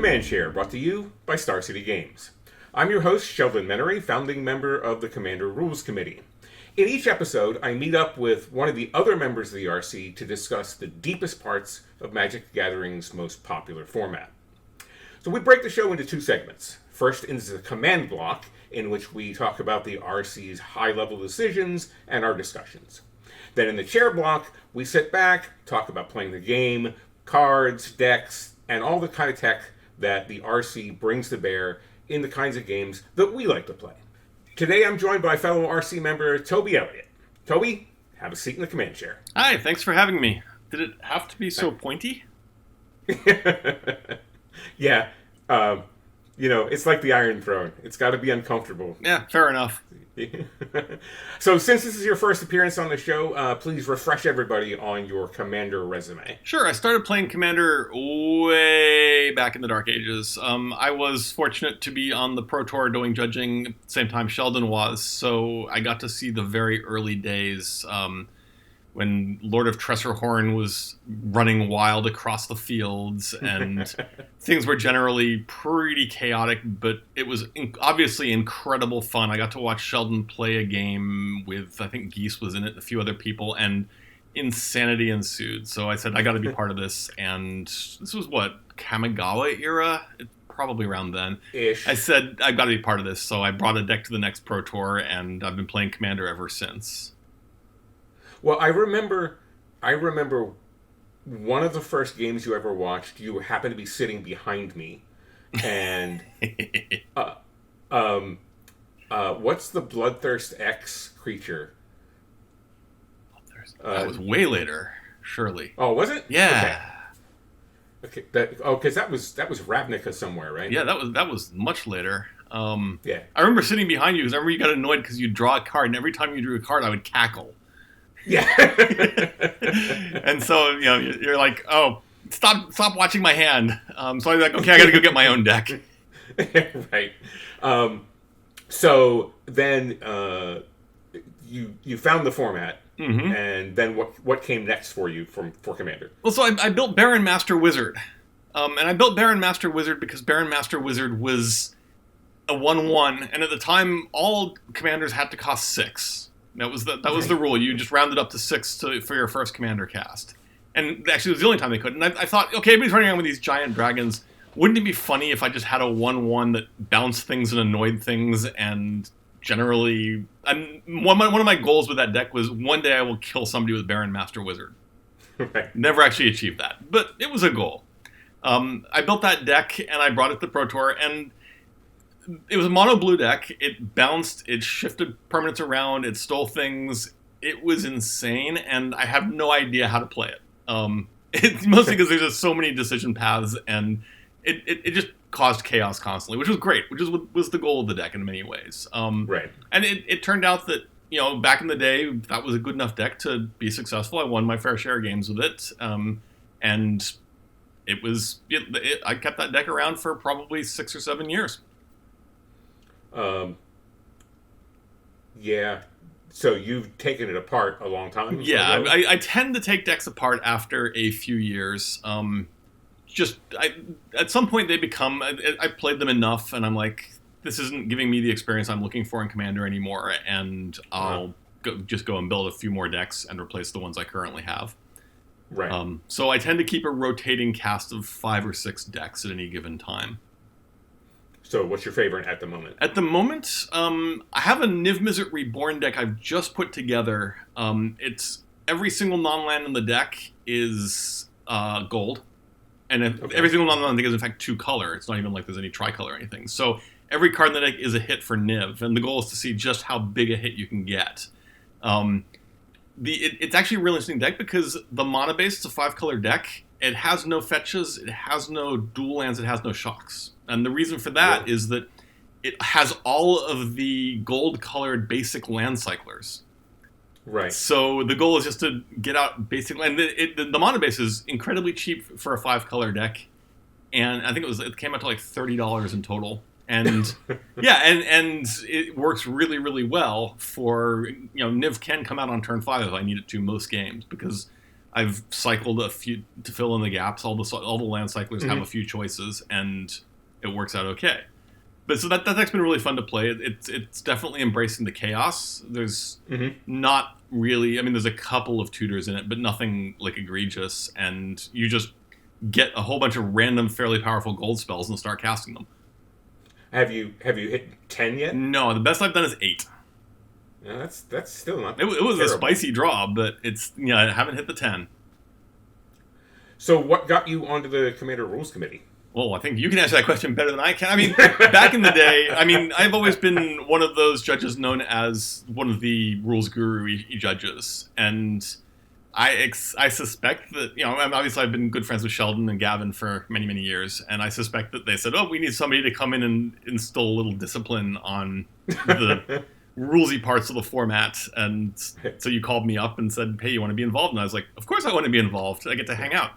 Command Share, brought to you by Star City Games. I'm your host, Sheldon Menery, founding member of the Commander Rules Committee. In each episode, I meet up with one of the other members of the RC to discuss the deepest parts of Magic the Gathering's most popular format. So we break the show into two segments. First is the command block, in which we talk about the RC's high-level decisions and our discussions. Then in the chair block, we sit back, talk about playing the game, cards, decks, and all the kind of tech that the RC brings to bear in the kinds of games that we like to play. Today I'm joined by fellow RC member Toby Elliott. Toby, have a seat in the command chair. Hi, thanks for having me. Did it have to be so pointy? Yeah, it's like the Iron Throne. It's got to be uncomfortable. Yeah, fair enough. So since this is your first appearance on the show, please refresh everybody on your Commander resume. Sure, I started playing Commander way back in the Dark Ages. I was fortunate to be on the Pro Tour doing judging at the same time Sheldon was, so I got to see the very early days when Lord of Tressorhorn was running wild across the fields, and things were generally pretty chaotic, but it was obviously incredible fun. I got to watch Sheldon play a game with, I think Geese was in it, and a few other people, and insanity ensued. So I said, I got to be part of this, and this was Kamigawa era? Probably around then. Ish. I said, I've got to be part of this, so I brought a deck to the next Pro Tour, and I've been playing Commander ever since. Well, I remember one of the first games you ever watched, you happened to be sitting behind me, and what's the Bloodthirst X creature? That was way later, surely. Oh, was it? Yeah. Okay. Because that was Ravnica somewhere, right? Yeah, that was much later. Yeah. I remember sitting behind you because I remember you got annoyed because you draw a card, and every time you drew a card, I would cackle. Yeah. And so, you're like, oh, stop watching my hand. So I'm like, okay, I got to go get my own deck. Right. So then you found the format, and then what came next for you for Commander? Well, so I built Baron Master Wizard. And I built Baron Master Wizard because Baron Master Wizard was a 1/1, and at the time, all commanders had to cost 6. That was the rule. You just rounded up to 6 for your first commander cast. And actually, it was the only time they could. And I thought, okay, everybody's running around with these giant dragons. Wouldn't it be funny if I just had a 1/1 that bounced things and annoyed things? And generally, one of my goals with that deck was one day I will kill somebody with Baron Master Wizard. Right. Never actually achieved that, but it was a goal. I built that deck and I brought it to the Pro Tour, and it was a mono blue deck. It bounced, it shifted permanents around, it stole things. It was insane, and I have no idea how to play it. It's mostly because there's just so many decision paths, and it just caused chaos constantly, which was great, which was the goal of the deck in many ways. Right. And it turned out that, back in the day, that was a good enough deck to be successful. I won my fair share of games with it, and I kept that deck around for probably 6 or 7 years. Yeah. So you've taken it apart a long time? Yeah, I tend to take decks apart after a few years. At some point they become... I played them enough, and I'm like, this isn't giving me the experience I'm looking for in Commander anymore, and I'll go and build a few more decks and replace the ones I currently have. Right. So I tend to keep a rotating cast of 5 or 6 decks at any given time. So what's your favorite at the moment? At the moment, I have a Niv Mizzet Reborn deck I've just put together. It's every single non-land in the deck is gold. And every single non-land deck is in fact 2 color. It's not even like there's any tricolor or anything. So every card in the deck is a hit for Niv. And the goal is to see just how big a hit you can get. It's actually a really interesting deck because the mana base, it's a 5-color deck. It has no fetches, it has no dual lands, it has no shocks. And the reason for that is that it has all of the gold-colored basic land cyclers. Right. So the goal is just to get out basic land. The mana base is incredibly cheap for a 5-color deck, and I think it came out to like $30 in total. And yeah, and it works really, really well for, Niv can come out on turn 5 if I need it to most games, because I've cycled a few to fill in the gaps. All the land cyclers have a few choices, and it works out okay. But so that deck's been really fun to play. It's definitely embracing the chaos. There's not really, I mean, there's a couple of tutors in it, but nothing like egregious. And you just get a whole bunch of random, fairly powerful gold spells and start casting them. Have you hit 10 yet? No, the best I've done is 8. No, that's still not. It was terrible. A spicy draw, but I haven't hit the 10. So what got you onto the Commander Rules Committee? Well, I think you can answer that question better than I can. I mean, back in the day, I've always been one of those judges known as one of the rules guru judges. And I suspect that, obviously I've been good friends with Sheldon and Gavin for many, many years. And I suspect that they said, we need somebody to come in and instill a little discipline on the rulesy parts of the format. And so you called me up and said, hey, you want to be involved? And I was like, of course I want to be involved. I get to hang out.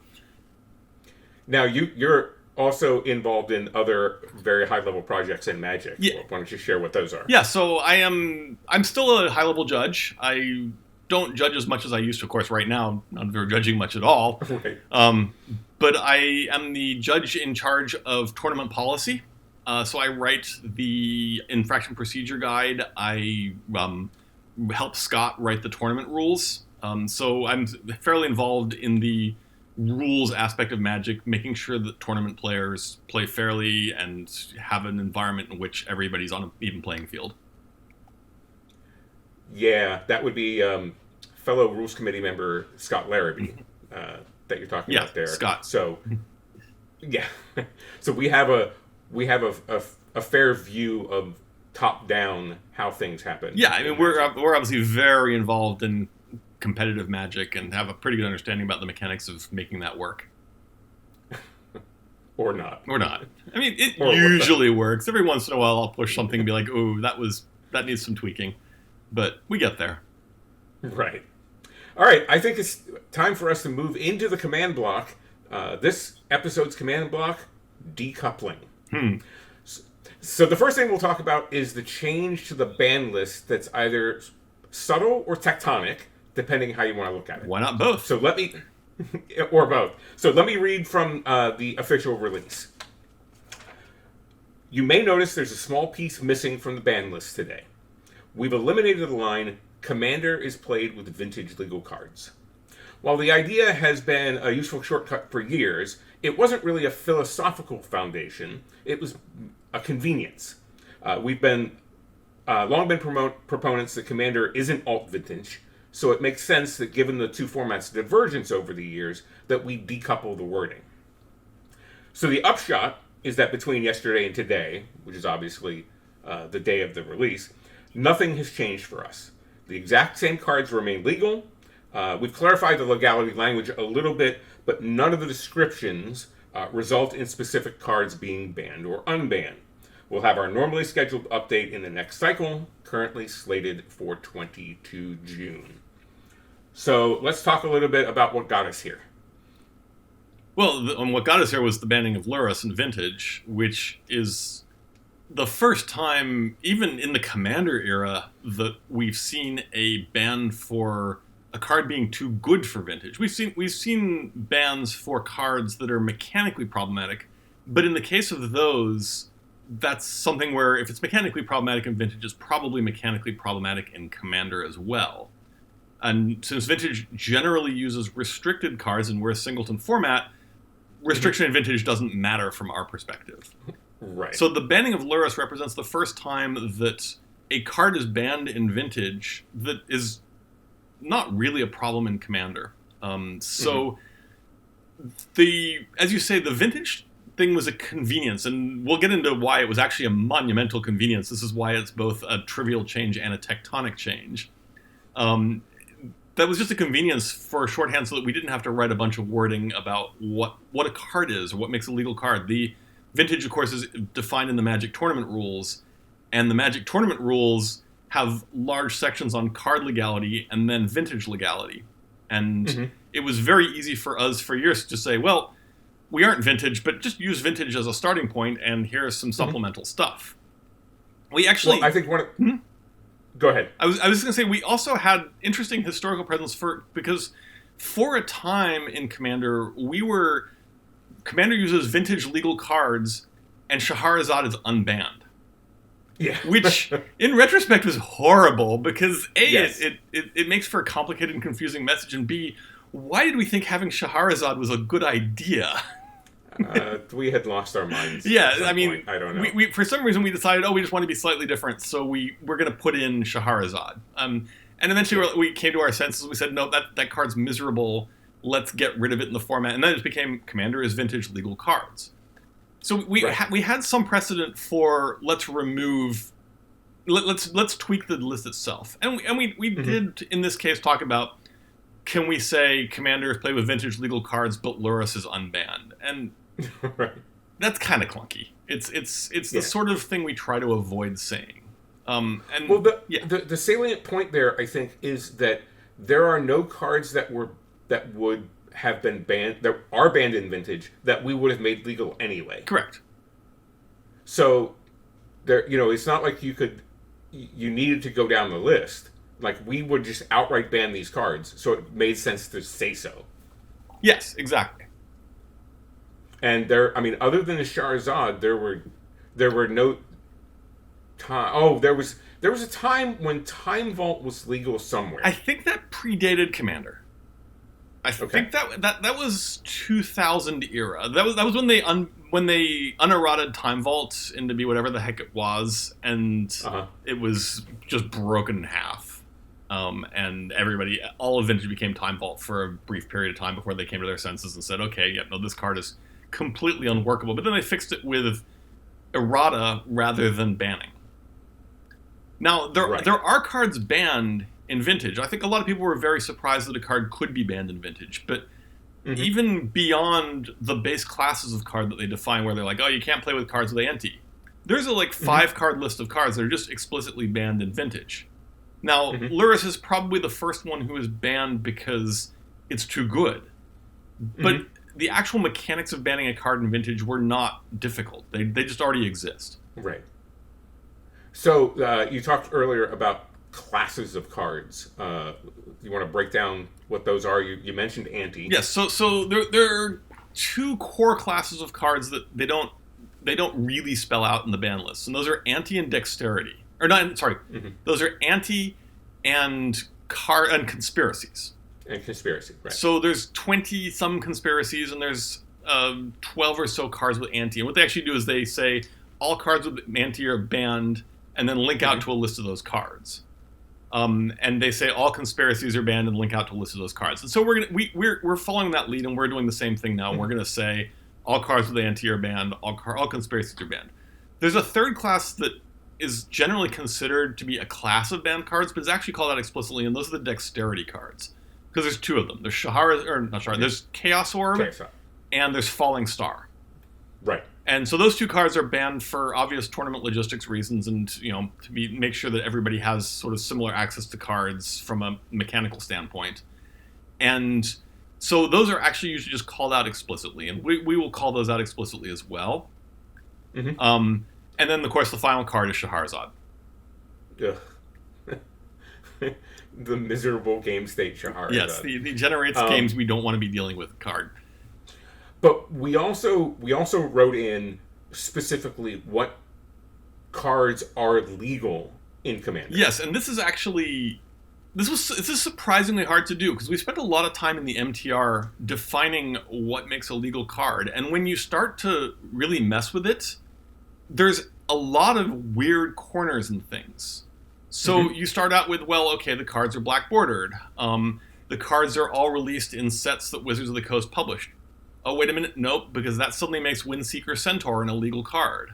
Now, you're also involved in other very high-level projects in Magic. Yeah. Why don't you share what those are? Yeah, so I'm still a high-level judge. I don't judge as much as I used to, of course, right now. Not very judging much at all. Right. But I am the judge in charge of tournament policy. So I write the infraction procedure guide. I help Scott write the tournament rules. So I'm fairly involved in the rules aspect of Magic, making sure that tournament players play fairly and have an environment in which everybody's on an even playing field. Yeah, that would be fellow Rules Committee member Scott Larrabee that you're talking about there. Scott. So, yeah, so we have a fair view of top down how things happen. Yeah, I mean we're obviously very involved in competitive Magic and have a pretty good understanding about the mechanics of making that work. Or not. I mean, it usually works. Every once in a while I'll push something and be like, "Oh, that needs some tweaking." But we get there. Right. All right, I think it's time for us to move into the command block. This episode's command block, decoupling. So the first thing we'll talk about is the change to the ban list that's either subtle or tectonic, depending how you want to look at it. Why not both? So let me, or both. So let me read from the official release. You may notice there's a small piece missing from the ban list today. We've eliminated the line, Commander is played with vintage legal cards. While the idea has been a useful shortcut for years, it wasn't really a philosophical foundation. It was a convenience. We've long been proponents that Commander isn't alt vintage, so it makes sense that given the two formats' divergence over the years, that we decouple the wording. So the upshot is that between yesterday and today, which is obviously the day of the release, nothing has changed for us. The exact same cards remain legal. We've clarified the legality language a little bit, but none of the descriptions result in specific cards being banned or unbanned. We'll have our normally scheduled update in the next cycle, currently slated for 22 June. So let's talk a little bit about what got us here. Well, what got us here was the banning of Lurrus in Vintage, which is the first time, even in the Commander era, that we've seen a ban for a card being too good for Vintage. We've seen bans for cards that are mechanically problematic, but in the case of those, that's something where if it's mechanically problematic in Vintage, it's probably mechanically problematic in Commander as well. And since Vintage generally uses restricted cards and we're a singleton format, restriction in Vintage doesn't matter from our perspective. Right. So the banning of Lurrus represents the first time that a card is banned in Vintage that is not really a problem in Commander. As you say, the Vintage thing was a convenience, and we'll get into why it was actually a monumental convenience. This is why it's both a trivial change and a tectonic change. That was just a convenience for shorthand so that we didn't have to write a bunch of wording about what a card is or what makes a legal card. The Vintage, of course, is defined in the Magic Tournament rules, and the Magic Tournament rules have large sections on card legality and then Vintage legality. And it was very easy for us for years to say, well, we aren't Vintage, but just use Vintage as a starting point, and here's some supplemental stuff. We actually... Well, I think one of... Go ahead. I was going to say, we also had interesting historical presence because for a time in Commander, Commander uses vintage legal cards, and Scheherazade is unbanned. Yeah. Which, in retrospect, was horrible because A, Yes. it makes for a complicated and confusing message, and B, why did we think having Scheherazade was a good idea? We had lost our minds. Yeah, at some I mean, point. I don't know. we for some reason we decided, we just want to be slightly different, so we're going to put in Scheherazade. And eventually we came to our senses. We said, no, that card's miserable. Let's get rid of it in the format. And then it just became Commander is vintage legal cards. So we had some precedent for let's tweak the list itself, and we did in this case talk about, can we say Commanders play with vintage legal cards but Lurrus is unbanned, and Right. that's kind of clunky. It's the sort of thing we try to avoid saying. The salient point there, I think, is that there are no cards that would have been banned, that are banned in vintage, that we would have made legal anyway. Correct. So there, it's not like you needed to go down the list. Like, we would just outright ban these cards, so it made sense to say so. Yes, exactly. And other than the Scheherazade, there were no time. Oh, there was a time when Time Vault was legal somewhere. I think that predated Commander. I think that was 2000 era. That was when they unerrated Time Vault into be whatever the heck it was, and it was just broken in half. And all of Vintage became Time Vault for a brief period of time before they came to their senses and said, okay, this card is completely unworkable. But then they fixed it with errata rather than banning. Now, there are cards banned in Vintage. I think a lot of people were very surprised that a card could be banned in Vintage. But even beyond the base classes of card that they define, where they're like, oh, you can't play with cards with ante, there's a 5-card list of cards that are just explicitly banned in Vintage. Now, Lurrus is probably the first one who is banned because it's too good. But the actual mechanics of banning a card in Vintage were not difficult. They just already exist. Right. So you talked earlier about classes of cards. You want to break down what those are? You mentioned ante. Yes. So there are two core classes of cards that they don't really spell out in the ban list, and those are ante and dexterity. Or not? Sorry. Those are ante and conspiracies. And conspiracy, right. So there's 20-some conspiracies, and there's 12 or so cards with ante. And what they actually do is they say all cards with ante are banned, and then link out to a list of those cards. And they say all conspiracies are banned and link out to a list of those cards. And so we're following that lead, and we're doing the same thing now. We're going to say all cards with ante are banned, all conspiracies are banned. There's a third class that is generally considered to be a class of banned cards, but it's actually called out explicitly, and those are the dexterity cards. Because there's two of them. There's there's Chaos Orb, and there's Falling Star. Right. And so those two cards are banned for obvious tournament logistics reasons, and to make sure that everybody has sort of similar access to cards from a mechanical standpoint. And so those are actually usually just called out explicitly, and we will call those out explicitly as well. And then, of course, the final card is Scheherazade. Ugh. The miserable game state Scheherazade. Yes, the generates games we don't want to be dealing with card. But we also wrote in specifically what cards are legal in Commander. Yes, and this is surprisingly hard to do because we spent a lot of time in the MTR defining what makes a legal card, and when you start to really mess with it, there's a lot of weird corners and things. So you start out with, the cards are black bordered. The cards are all released in sets that Wizards of the Coast published. Oh, wait a minute. Nope, because that suddenly makes Windseeker Centaur an illegal card.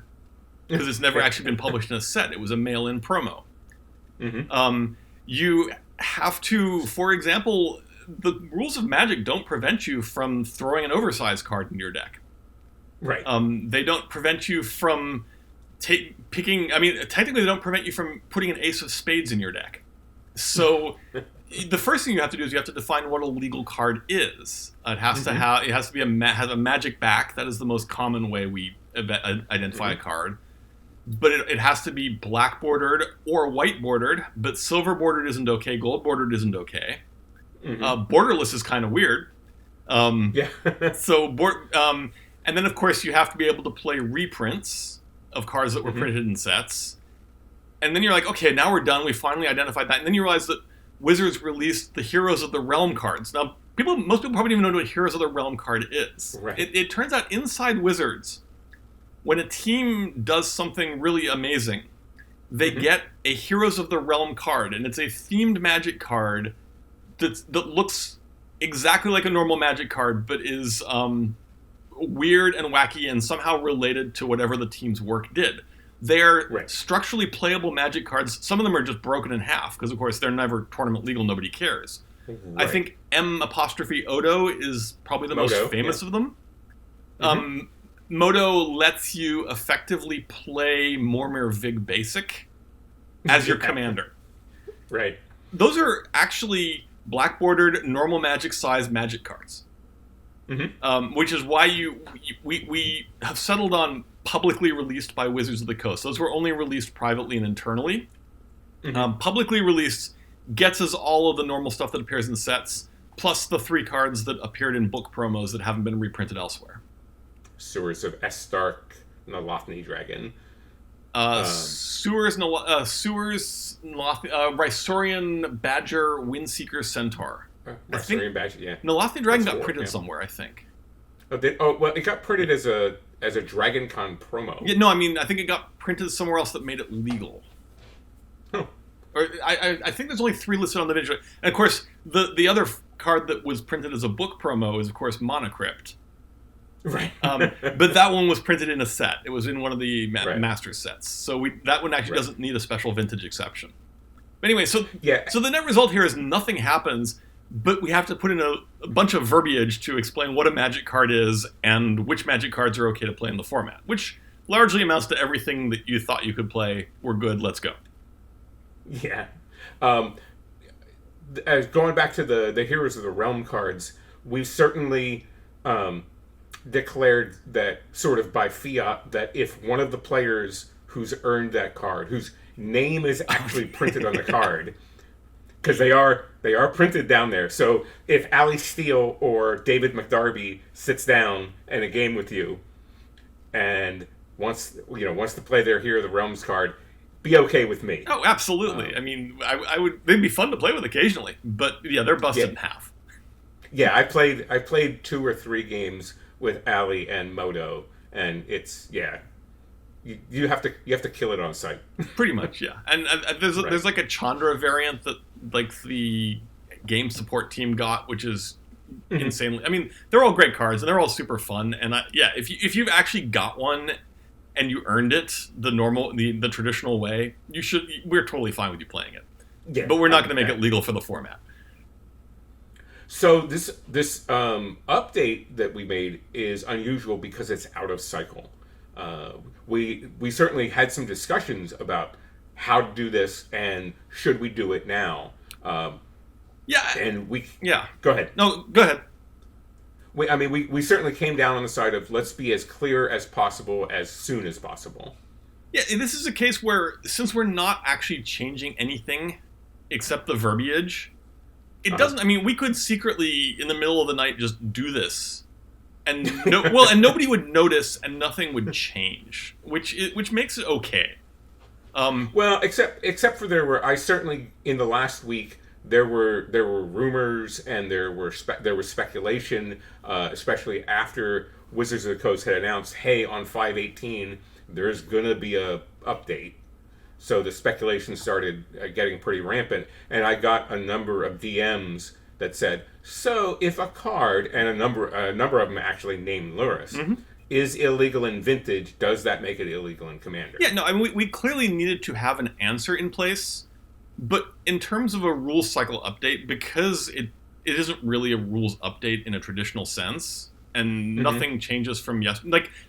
Because it's never actually been published in a set. It was a mail-in promo. You have to, for example, the rules of Magic don't prevent you from throwing an oversized card into your deck. Right. They don't prevent you from technically they don't prevent you from putting an ace of spades in your deck. So the first thing you have to do is you have to define what a legal card is. It has to has a magic back. That is the most common way we identify a card. But it has to be black bordered or white bordered, but silver bordered isn't okay, gold bordered isn't okay. Borderless is kind of weird. Yeah. And then of course you have to be able to play reprints of cards that were printed in sets. And then you're like, okay, now we're done. We finally identified that. And then you realize that Wizards released the Heroes of the Realm cards. Now, most people probably don't even know what a Heroes of the Realm card is. Right. It turns out inside Wizards, when a team does something really amazing, they get a Heroes of the Realm card, and it's a themed Magic card that looks exactly like a normal Magic card, but is weird and wacky and somehow related to whatever the team's work did. They're structurally playable Magic cards. Some of them are just broken in half because, of course, they're never tournament legal. Nobody cares. Right. I think M''Odo is probably the most famous of them. Modo lets you effectively play Mormir Vig Basic as your commander. Right. Those are actually black-bordered, normal Magic-sized Magic cards. Which is why we have settled on publicly released by Wizards of the Coast. Those were only released privately and internally. Publicly released gets us all of the normal stuff that appears in sets, plus the 3 cards that appeared in book promos that haven't been reprinted elsewhere. Sewers of Estark, Nalothni Dragon. Rysorian Badger, Windseeker Centaur. Rysorian Badger, yeah. Nalothni Dragon got printed somewhere, I think. Well, it got printed as a Dragon Con promo. Yeah, no, I mean, I think it got printed somewhere else that made it legal. Huh. Or I think there's only 3 listed on the digital. And of course, the other card that was printed as a book promo is, of course, Monocrypt. Right. But that one was printed in a set. It was in one of the master sets. So that one actually doesn't need a special vintage exception. But anyway, so the net result here is nothing happens, but we have to put in a bunch of verbiage to explain what a Magic card is and which Magic cards are okay to play in the format, which largely amounts to everything that you thought you could play. We're good, let's go. Yeah. Going back to the Heroes of the Realm cards, we certainly declared that, sort of by fiat, that if one of the players who's earned that card, whose name is actually printed on the card, because they are printed down there. So if Ali Steele or David McDarby sits down in a game with you and wants to play their Hero of the Realms card, be okay with me. Oh, absolutely. I mean, I would. They'd be fun to play with occasionally, but yeah, they're busted in half. Yeah, I played 2 or 3 games with Ali and Modo, and it's you have to kill it on sight. Pretty much, yeah. And there's like a Chandra variant that like the game support team got, which is insanely. I mean, they're all great cards and they're all super fun. And if you've actually got one and you earned it the traditional way, we're totally fine with you playing it. Yeah, but we're not going to make it legal for the format. So this update that we made is unusual because it's out of cycle. We certainly had some discussions about how to do this and should we do it now. Go ahead. No, go ahead. We certainly came down on the side of let's be as clear as possible as soon as possible. Yeah, and this is a case where since we're not actually changing anything except the verbiage. It doesn't. I mean, we could secretly, in the middle of the night, just do this, and nobody would notice, and nothing would change, which makes it okay. Well, except for I certainly in the last week there were rumors and there was speculation, especially after Wizards of the Coast had announced, hey, on 5/18 there's gonna be a update. So the speculation started getting pretty rampant, and I got a number of DMs that said, "So if a card," and a number of them actually named Luris, is illegal in Vintage, does that make it illegal in Commander? Yeah, no, I mean we clearly needed to have an answer in place, but in terms of a rules cycle update, because it isn't really a rules update in a traditional sense, and nothing changes from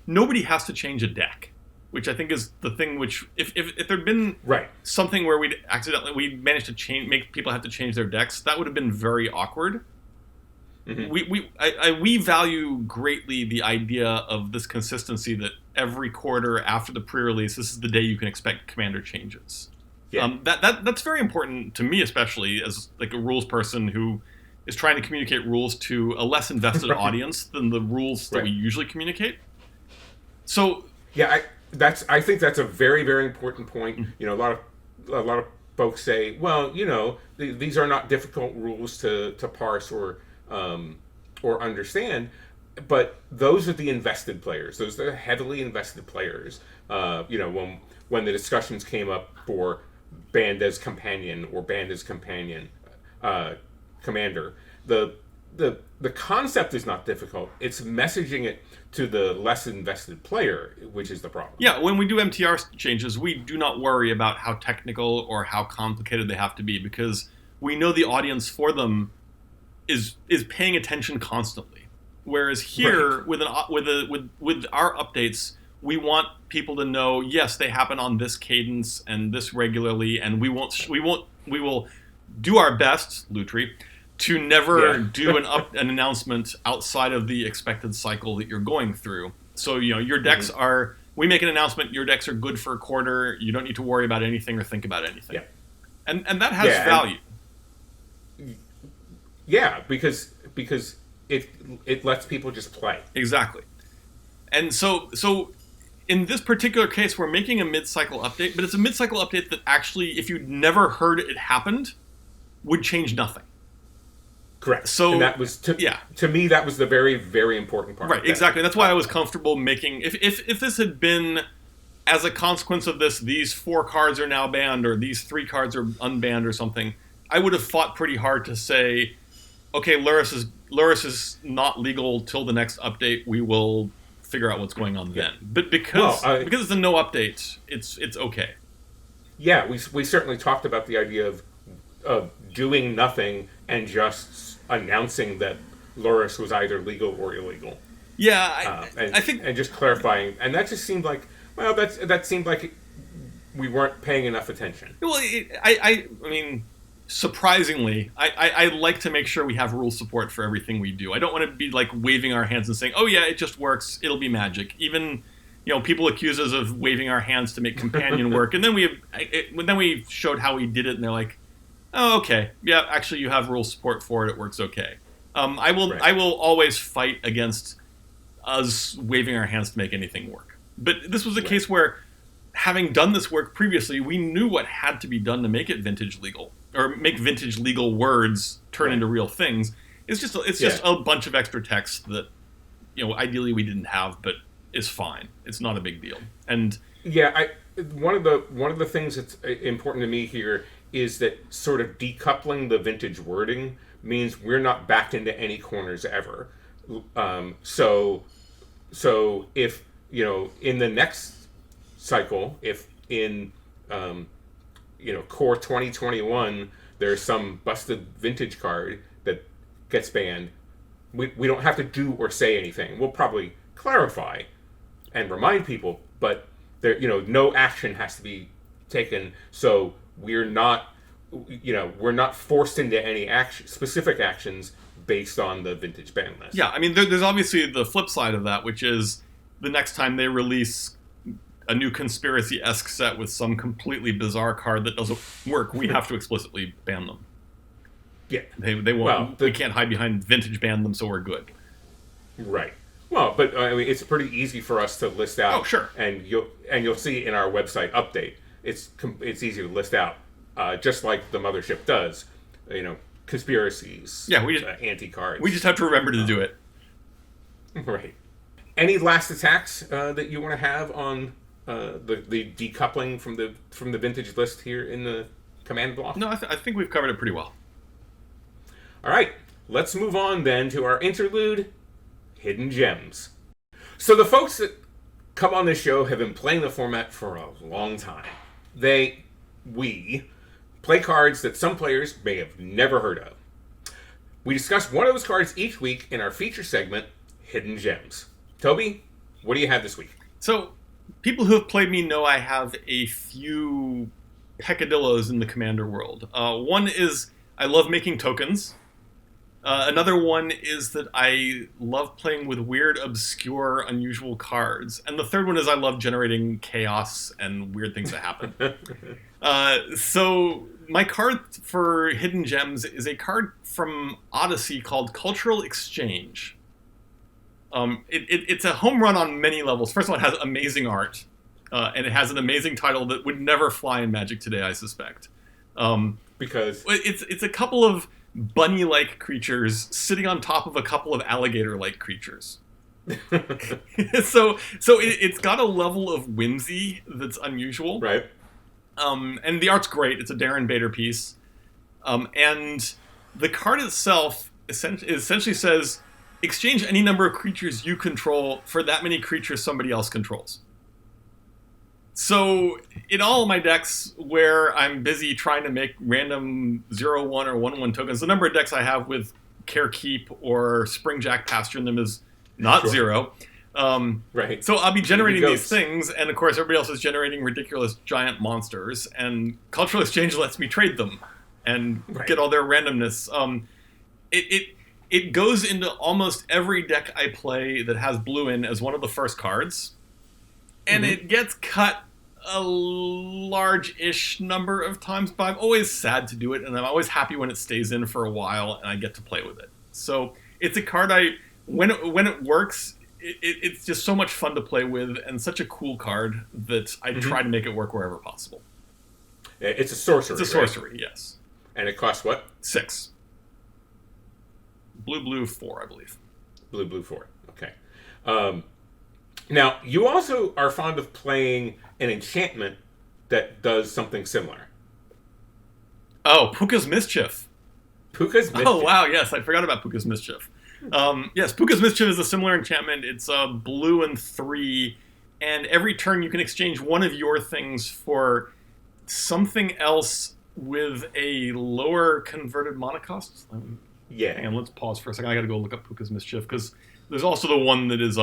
nobody has to change a deck. Which I think is the thing. Which, if there'd been something where we managed to make people have to change their decks, that would have been very awkward. We value greatly the idea of this consistency that every quarter after the pre-release, this is the day you can expect Commander changes. Yeah. That's very important to me, especially as like a rules person who is trying to communicate rules to a less invested audience than the rules that we usually communicate. So yeah, I think that's a very, very important point. You know, a lot of folks say, well, you know, these are not difficult rules to parse or understand, but those are the invested players. Those are the heavily invested players. You know, when the discussions came up for banned as companion or banned as companion commander, the concept is not difficult. It's messaging it to the less invested player, which is the problem. Yeah, when we do MTR changes, we do not worry about how technical or how complicated they have to be, because we know the audience for them is paying attention constantly. Whereas here, with our updates, we want people to know, yes, they happen on this cadence and this regularly, and we will do our best, Lutri, to never do an announcement outside of the expected cycle that you're going through. So, you know, your decks are, we make an announcement, your decks are good for a quarter, you don't need to worry about anything or think about anything. Yeah. And that has value. Yeah, because it lets people just play. Exactly. And so in this particular case, we're making a mid-cycle update, but it's a mid-cycle update that actually, if you'd never heard it happened, would change nothing. Correct. So, and that was to me, that was the very, very important part. Right, exactly. That's why I was comfortable making, if this had been, as a consequence of this, these 4 cards are now banned, or these 3 cards are unbanned or something, I would have fought pretty hard to say, okay, Lurrus is not legal till the next update, we will figure out what's going on then. But because it's a no update, it's okay. Yeah, we certainly talked about the idea of doing nothing and just announcing that Lurrus was either legal or illegal. Yeah, I think, and just clarifying, and that just seemed like, well, that seemed like we weren't paying enough attention. Well, I mean, surprisingly, I like to make sure we have rule support for everything we do. I don't want to be like waving our hands and saying, oh yeah, it just works, it'll be magic. Even, you know, people accuse us of waving our hands to make companion work, and then we showed how we did it, and they're like, oh, okay, yeah, actually you have rule support for it, it works okay. I will always fight against us waving our hands to make anything work. But this was a case where, having done this work previously, we knew what had to be done to make it vintage legal, or make vintage legal words turn into real things. It's just a bunch of extra text that, you know, ideally we didn't have, but is fine. It's not a big deal. And yeah, one of the things that's important to me here is that sort of decoupling the vintage wording means we're not backed into any corners ever. So if, you know, in the next cycle, if in Core 2021 there's some busted vintage card that gets banned, we don't have to do or say anything. We'll probably clarify and remind people, but there, you know, no action has to be taken. So we're not forced into any specific actions based on the vintage ban list. Yeah, I mean, there's obviously the flip side of that, which is the next time they release a new conspiracy-esque set with some completely bizarre card that doesn't work, we have to explicitly ban them. Yeah. They won't. Well, we can't hide behind vintage ban them, so we're good. Right. Well, but I mean, it's pretty easy for us to list out. Oh, sure. And you'll see in our website update, it's easy to list out, just like the mothership does. You know, conspiracies. Yeah, anti-cards. We just have to remember to do it. Right. Any last attacks that you want to have on the decoupling from the vintage list here in the command block? No, I think we've covered it pretty well. All right, let's move on then to our interlude, Hidden Gems. So the folks that come on this show have been playing the format for a long time. We play cards that some players may have never heard of. We discuss one of those cards each week in our feature segment, Hidden Gems. Toby, what do you have this week? So, people who have played me know I have a few peccadillos in the Commander world. One is I love making tokens. Another one is that I love playing with weird, obscure, unusual cards. And the third one is I love generating chaos and weird things that happen. So my card for Hidden Gems is a card from Odyssey called Cultural Exchange. It's a home run on many levels. First of all, it has amazing art. And it has an amazing title that would never fly in Magic today, I suspect. Because it's a couple of bunny-like creatures sitting on top of a couple of alligator-like creatures. So it's got a level of whimsy that's unusual. Right. And the art's great. It's a Darren Bader piece. And the card itself essentially says, exchange any number of creatures you control for that many creatures somebody else controls. So in all of my decks where I'm busy trying to make random 0/1 or 1/1 tokens, the number of decks I have with Care Keep or Springjack Pasture in them is not zero. Right. So I'll be generating these things, and of course everybody else is generating ridiculous giant monsters, and Cultural Exchange lets me trade them and get all their randomness. It goes into almost every deck I play that has blue in as one of the first cards. And it gets cut a large-ish number of times, but I'm always sad to do it, and I'm always happy when it stays in for a while and I get to play with it. So it's a card when it works, it's just so much fun to play with, and such a cool card that I try to make it work wherever possible. It's a sorcery. It's a sorcery, yes. And it costs what? 6. Blue 4, I believe. Blue 4. Okay. Now, you also are fond of playing an enchantment that does something similar. Oh, Puka's Mischief. Puka's Mischief. Oh, wow, yes, I forgot about Puka's Mischief. Yes, Puka's Mischief is a similar enchantment. It's blue and 3, and every turn you can exchange one of your things for something else with a lower converted mana cost. Yeah. And let's pause for a second. I gotta go look up Puka's Mischief, because there's also the one that is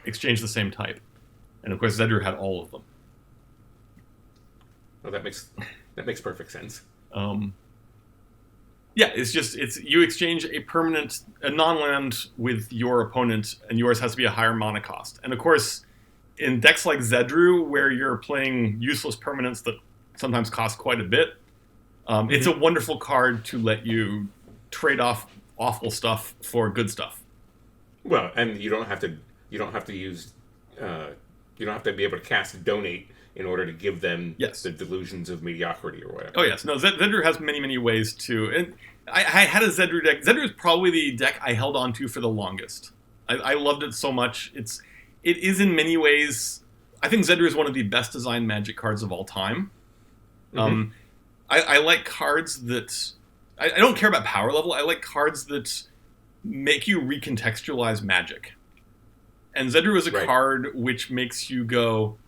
exchange the same type. And of course Zedru had all of them. Well, that makes perfect sense. Yeah, it's you exchange a non-land with your opponent, and yours has to be a higher mana cost. And of course, in decks like Zedru, where you're playing useless permanents that sometimes cost quite a bit, it's a wonderful card to let you trade off awful stuff for good stuff. Well, and you don't have to use you don't have to be able to cast a donate in order to give them the delusions of mediocrity or whatever. Oh yes, no, Zedru has many ways to, and I had a Zedru deck. Zedru is probably the deck I held on to for the longest. I loved it so much. It is in many ways, I think Zedru is one of the best designed Magic cards of all time. I like cards that I don't care about power level. I like cards that make you recontextualize Magic. And Zedru is a card which makes you go,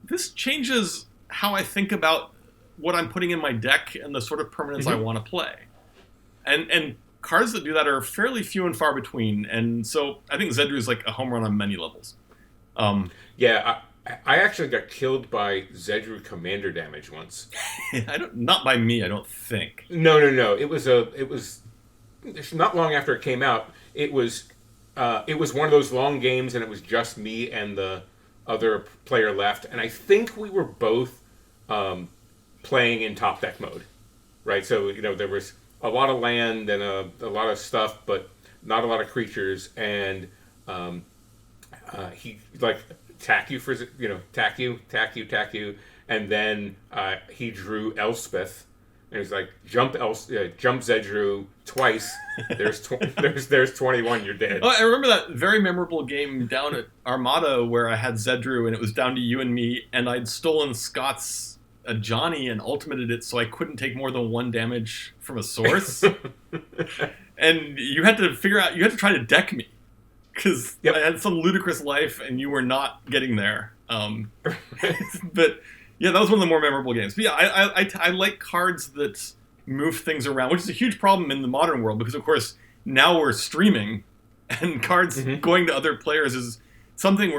this changes how I think about what I'm putting in my deck and the sort of permanents I want to play. And cards that do that are fairly few and far between. And so I think Zedru is like a home run on many levels. Yeah, I actually got killed by Zedru commander damage once. Not by me, I don't think. No. It was not long after it came out. It was one of those long games, and it was just me and the other player left, and I think we were both playing in top deck mode, right? So there was a lot of land and a lot of stuff, but not a lot of creatures, and he tack you, and then he drew Elspeth. And he's like, jump Zedru twice. There's 21. You're dead. Oh, I remember that very memorable game down at Armada where I had Zedru and it was down to you and me, and I'd stolen Scott's Johnny and ultimated it so I couldn't take more than 1 damage from a source. And you had to try to deck me because I had some ludicrous life and you were not getting there. But yeah, that was one of the more memorable games. But yeah, I like cards that move things around, which is a huge problem in the modern world because, of course, now we're streaming, and cards going to other players is something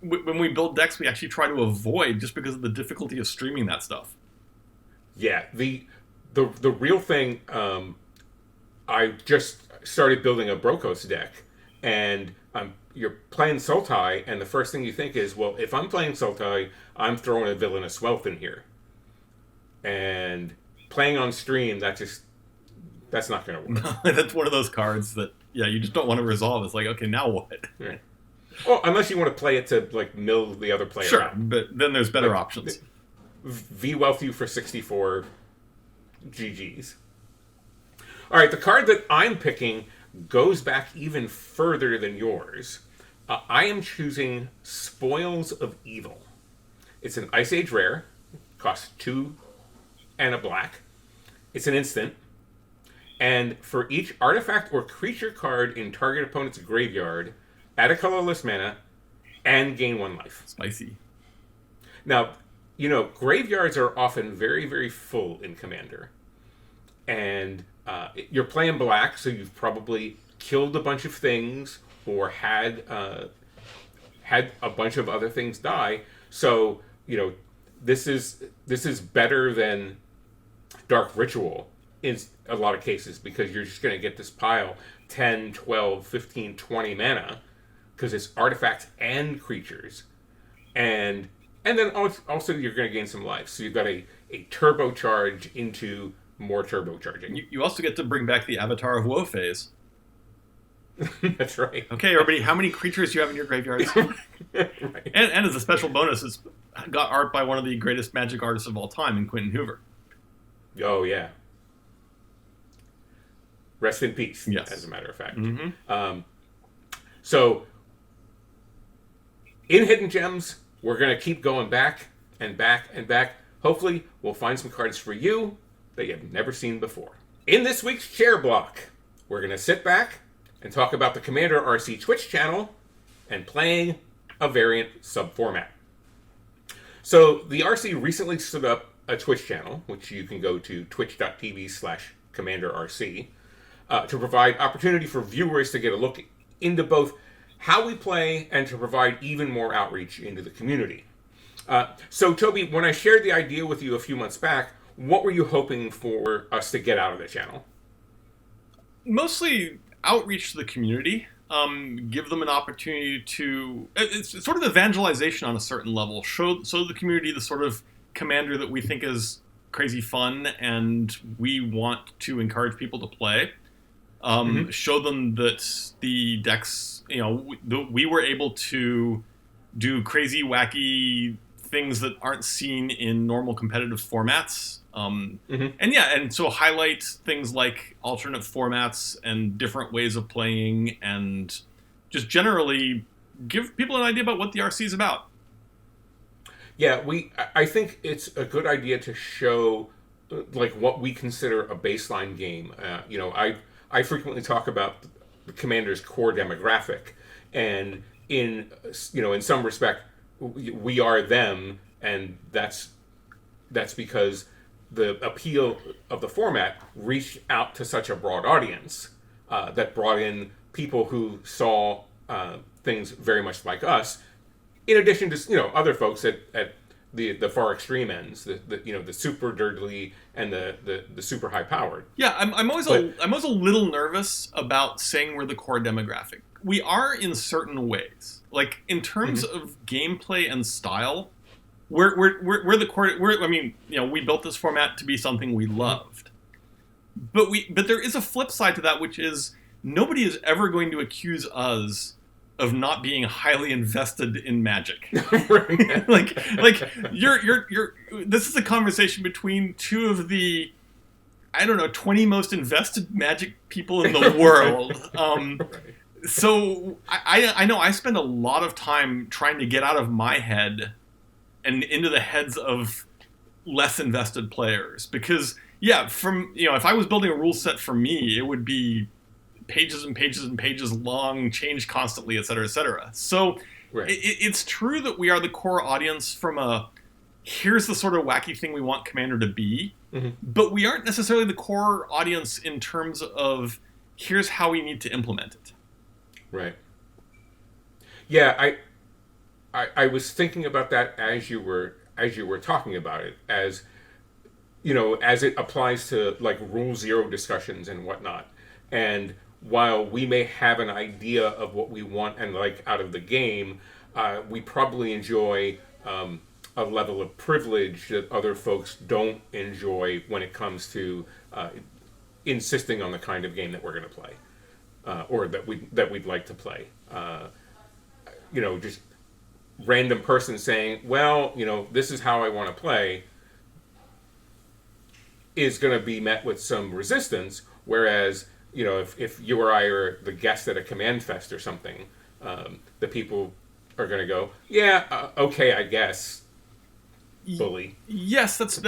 when we build decks, we actually try to avoid just because of the difficulty of streaming that stuff. Yeah, the real thing I just started building a Brokos deck, and you're playing Sultai, and the first thing you think is, well, if I'm playing Sultai, I'm throwing a Villainous Wealth in here. And playing on stream, that's not going to work. That's one of those cards that, you just don't want to resolve. It's like, okay, now what? Right. Well, unless you want to play it to, like, mill the other player Sure, out. but then there's better options. V-Wealth you for 64 GGs. All right, the card that I'm picking goes back even further than yours. I am choosing Spoils of Evil. It's an Ice Age rare. Costs 2 and a black. It's an instant. And for each artifact or creature card in target opponent's graveyard, add a colorless mana and gain 1 life. Spicy. Now, graveyards are often very, very full in Commander. And you're playing black, so you've probably killed a bunch of things or had a bunch of other things die. So, this is better than Dark Ritual in a lot of cases, because you're just going to get this pile 10, 12, 15, 20 mana, because it's artifacts and creatures. And then also you're going to gain some life. So you've got a turbocharge into more turbocharging. You also get to bring back the Avatar of Woe phase. That's right. Okay, everybody, how many creatures do you have in your graveyards? Right. And as a special bonus, it's got art by one of the greatest Magic artists of all time, in Quentin Hoover. Oh, yeah. Rest in peace, yes. As a matter of fact. Mm-hmm. So, in Hidden Gems, we're going to keep going back and back and back. Hopefully, we'll find some cards for you that you've never seen before. In this week's Chair Block, we're going to sit back and talk about the Commander RC Twitch channel and playing a variant sub-format. So, the RC recently stood up a Twitch channel, which you can go to twitch.tv/CommanderRC, to provide opportunity for viewers to get a look into both how we play and to provide even more outreach into the community. So, Toby, when I shared the idea with you a few months back, what were you hoping for us to get out of the channel? Mostly outreach to the community. Give them an opportunity to... It's sort of evangelization on a certain level. Show the community the sort of Commander that we think is crazy fun and we want to encourage people to play. Show them that the decks, we were able to do crazy, wacky things that aren't seen in normal competitive formats. And so highlight things like alternate formats and different ways of playing, and just generally give people an idea about what the RC is about. Yeah, I think it's a good idea to show like what we consider a baseline game. I frequently talk about the Commander's core demographic, and in some respect we are them, and that's because the appeal of the format reached out to such a broad audience that brought in people who saw things very much like us, in addition to other folks at the far extreme ends, the super dirtly and the super high powered. Yeah, I'm always a little nervous about saying we're the core demographic. We are in certain ways, like in terms of gameplay and style. We're the core. We built this format to be something we loved, but there is a flip side to that, which is nobody is ever going to accuse us of not being highly invested in Magic. like you're this is a conversation between two of the 20 most invested Magic people in the world. So I know I spend a lot of time trying to get out of my head and into the heads of less invested players, because if I was building a rule set for me, it would be pages and pages and pages long, change constantly, et cetera, et cetera. So it's true that we are the core audience from here's the sort of wacky thing we want Commander to be, but we aren't necessarily the core audience in terms of here's how we need to implement it. Right. Yeah, I was thinking about that as you were talking about it, as as it applies to like Rule Zero discussions and whatnot. And while we may have an idea of what we want and like out of the game, we probably enjoy a level of privilege that other folks don't enjoy when it comes to insisting on the kind of game that we're going to play, or that we'd like to play. Just random person saying, "Well, this is how I want to play," is going to be met with some resistance. Whereas, if you or I are the guest at a command fest or something, the people are going to go, "Yeah, okay, I guess." Bully. Yes, that's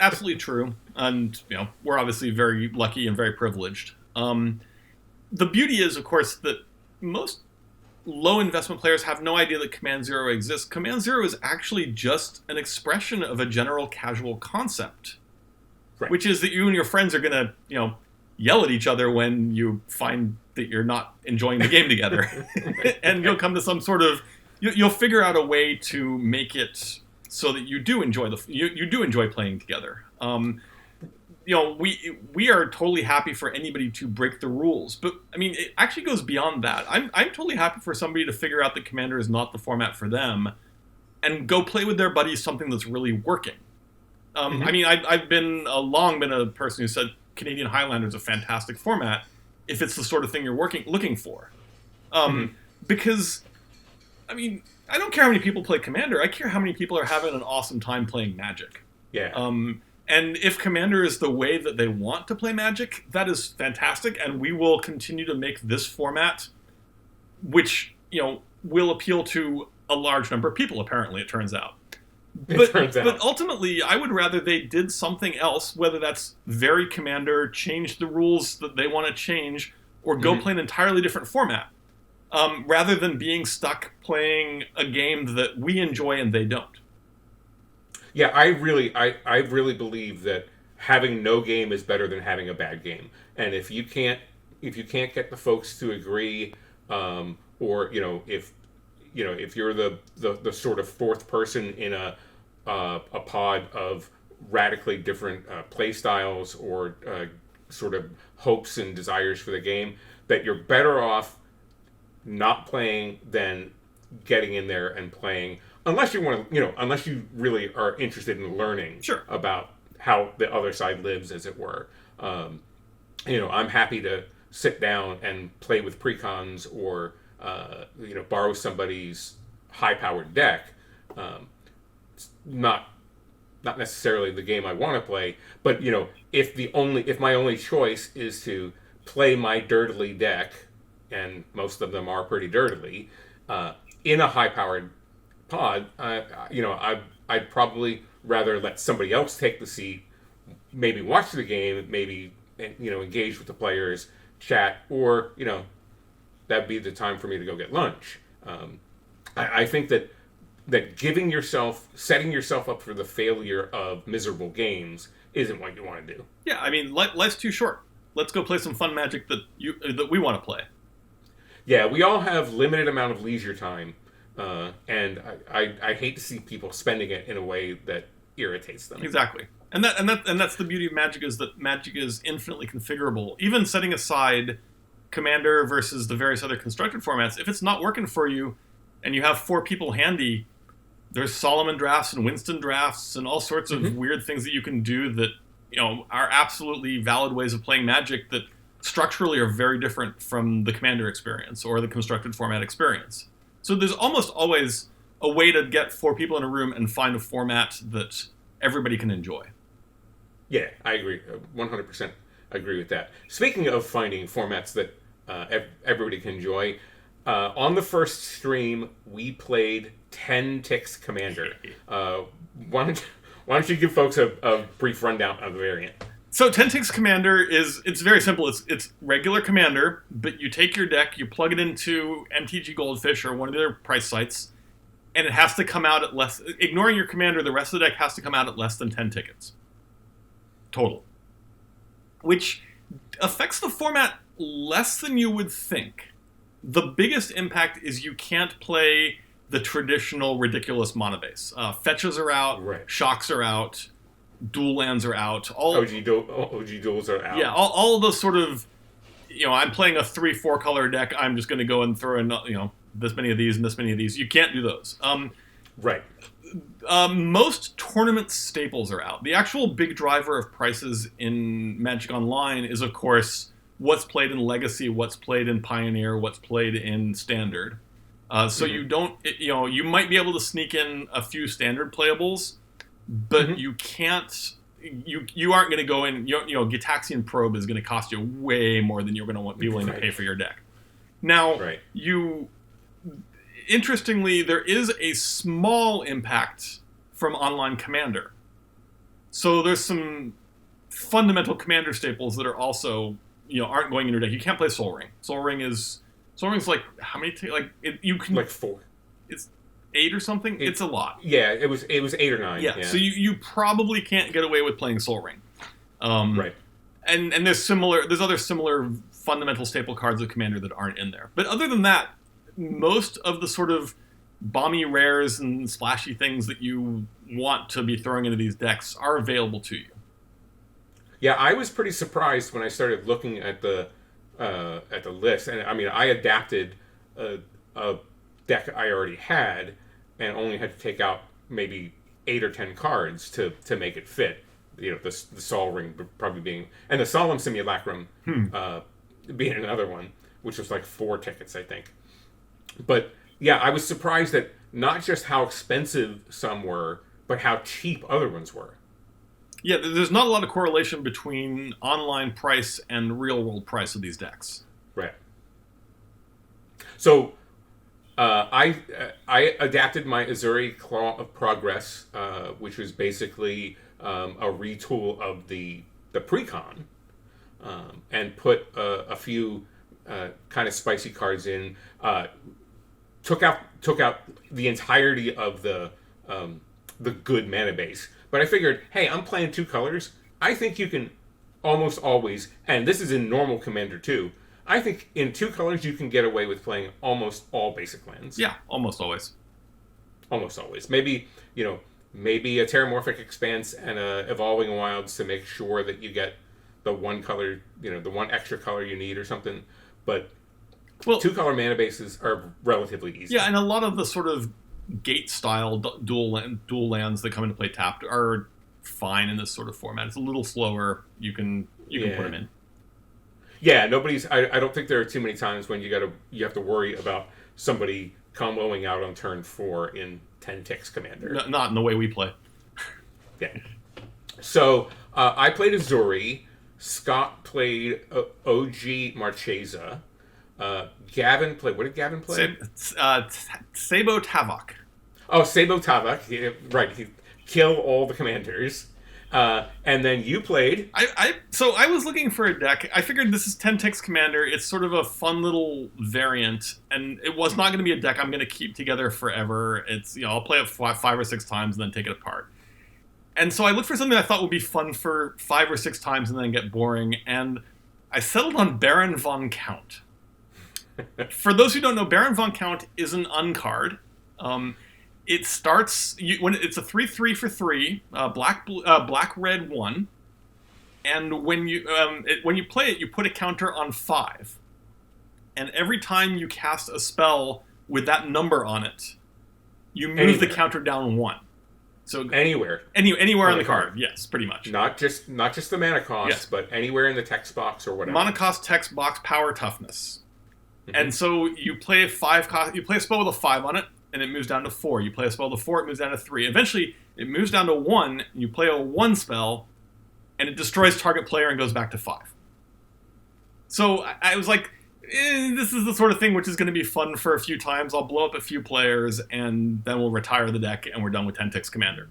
absolutely true, and we're obviously very lucky and very privileged. The beauty is, of course, that most low investment players have no idea that Command Zero exists. Command Zero is actually just an expression of a general casual concept, right, which is that you and your friends are going to, yell at each other when you find that you're not enjoying the game together. And you'll come to some sort of, you'll figure out a way to make it so that you do enjoy you do enjoy playing together. We are totally happy for anybody to break the rules, but I mean, it actually goes beyond that. I'm totally happy for somebody to figure out that Commander is not the format for them, and go play with their buddies something that's really working. I mean, I've long been a person who said Canadian Highlander is a fantastic format if it's the sort of thing you're looking for. Because, I mean, I don't care how many people play Commander. I care how many people are having an awesome time playing Magic. Yeah. And if Commander is the way that they want to play Magic, that is fantastic, and we will continue to make this format, which, will appeal to a large number of people, apparently, it turns out. But ultimately, I would rather they did something else, whether that's vary Commander, change the rules that they want to change, or go play an entirely different format, rather than being stuck playing a game that we enjoy and they don't. Yeah, I really believe that having no game is better than having a bad game. And if you can't get the folks to agree, or if you're the sort of fourth person in a pod of radically different play styles or sort of hopes and desires for the game, that you're better off not playing than getting in there and playing, unless you want to, unless you really are interested in learning about how the other side lives, as it were. I'm happy to sit down and play with precons or borrow somebody's high-powered deck. It's not necessarily the game I want to play, but if my only choice is to play my dirtily deck, and most of them are pretty dirtily, in a high-powered pod, I'd probably rather let somebody else take the seat, maybe watch the game, maybe engage with the players, chat, or that'd be the time for me to go get lunch. I think that setting yourself up for the failure of miserable games isn't what you want to do. Yeah, I mean, life's too short. Let's go play some fun Magic that we want to play. Yeah, we all have limited amount of leisure time, and I hate to see people spending it in a way that irritates them. Exactly, and that's the beauty of Magic, is that Magic is infinitely configurable. Even setting aside Commander versus the various other constructed formats, if it's not working for you, and you have 4 people handy, there's Solomon drafts and Winston drafts and all sorts of weird things that you can do that are absolutely valid ways of playing Magic that structurally are very different from the Commander experience or the constructed format experience. So there's almost always a way to get 4 people in a room and find a format that everybody can enjoy. Yeah, I agree. 100% agree with that. Speaking of finding formats that everybody can enjoy, on the first stream, we played 10 Ticks Commander. Why don't you give folks a brief rundown of the variant? So 10 Ticks Commander it's very simple. It's regular Commander, but you take your deck, you plug it into MTG Goldfish or one of their price sites, and it has to come out at less... Ignoring your Commander, the rest of the deck has to come out at less than 10 tickets. Total. Which affects the format less than you would think. The biggest impact is you can't play the traditional ridiculous mana base. Fetches are out, shocks are out, dual lands are out. OG duels are out. Yeah, all those sort of I'm playing a 3-4 color deck. I'm just going to go and throw in this many of these and this many of these. You can't do those. Right. Most tournament staples are out. The actual big driver of prices in Magic Online is, of course, what's played in Legacy, what's played in Pioneer, what's played in Standard. So you don't, you might be able to sneak in a few Standard playables, but you can't. You aren't going to go in. Gitaxian Probe is going to cost you way more than you're going to be willing to pay for your deck. Now, interestingly, there is a small impact from Online Commander. So there's some fundamental Commander staples that are also, aren't going in your deck. You can't play Sol Ring. Sol Ring's like how many? You can like 4. It's 8 or something. It's a lot. Yeah, it was 8 or 9. Yeah. So you probably can't get away with playing Sol Ring. Right. And there's other similar fundamental staple cards of Commander that aren't in there. But other than that, most of the sort of bomby rares and splashy things that you want to be throwing into these decks are available to you. Yeah, I was pretty surprised when I started looking at the list, and I mean, I adapted a deck I already had, and only had to take out maybe 8 or 10 cards to make it fit. The Sol Ring probably being, and the Solemn Simulacrum being another one, which was like 4 tickets, I think. But yeah, I was surprised at not just how expensive some were, but how cheap other ones were. Yeah, there's not a lot of correlation between online price and real world price of these decks. Right. So I adapted my Azuri Claw of Progress, which was basically a retool of the Precon, and put a few kind of spicy cards in. Took out the entirety of the good mana base. But I figured, hey, I'm playing 2 colors. I think you can almost always, and this is in normal Commander too, I think in 2 colors you can get away with playing almost all basic lands. Yeah, almost always. Almost always. Maybe a Terramorphic Expanse and a Evolving Wilds to make sure that you get the one color, the one extra color you need or something. But 2 color mana bases are relatively easy. Yeah, and a lot of the sort of gate style dual lands that come into play tapped are fine in this sort of format. It's a little slower. You can put them in. Yeah, I don't think there are too many times when you have to worry about somebody comboing out on turn 4 in 10 ticks Commander. No, not in the way we play. Yeah. So I played Azuri. Scott played OG Marchesa. Gavin played. What did Gavin play? Sabo Tavok. Oh, Sabo Tavok. Right. He kill all the commanders. And then you played. So I was looking for a deck. I figured this is 10 ticks Commander. It's sort of a fun little variant, and it was not going to be a deck I'm going to keep together forever. It's I'll play it 5 or 6 times and then take it apart. And so I looked for something I thought would be fun for 5 or 6 times and then get boring. And I settled on Baron von Count. For those who don't know, Baron von Count is an uncard. It starts when it's a 3/3 for 3, black red 1, and when you play it, you put a counter on 5, and every time you cast a spell with that number on it, you move the counter down 1. So anywhere on the card. Yes, pretty much. Not just the mana cost, but anywhere in the text box or whatever. Mana cost, text box, power, toughness. And so you play a spell with a 5 on it, and it moves down to 4. You play a spell with a 4, it moves down to 3. Eventually, it moves down to 1, and you play a 1 spell, and it destroys target player and goes back to 5. So I was like, this is the sort of thing which is going to be fun for a few times. I'll blow up a few players, and then we'll retire the deck, and we're done with 10 ticks Commander.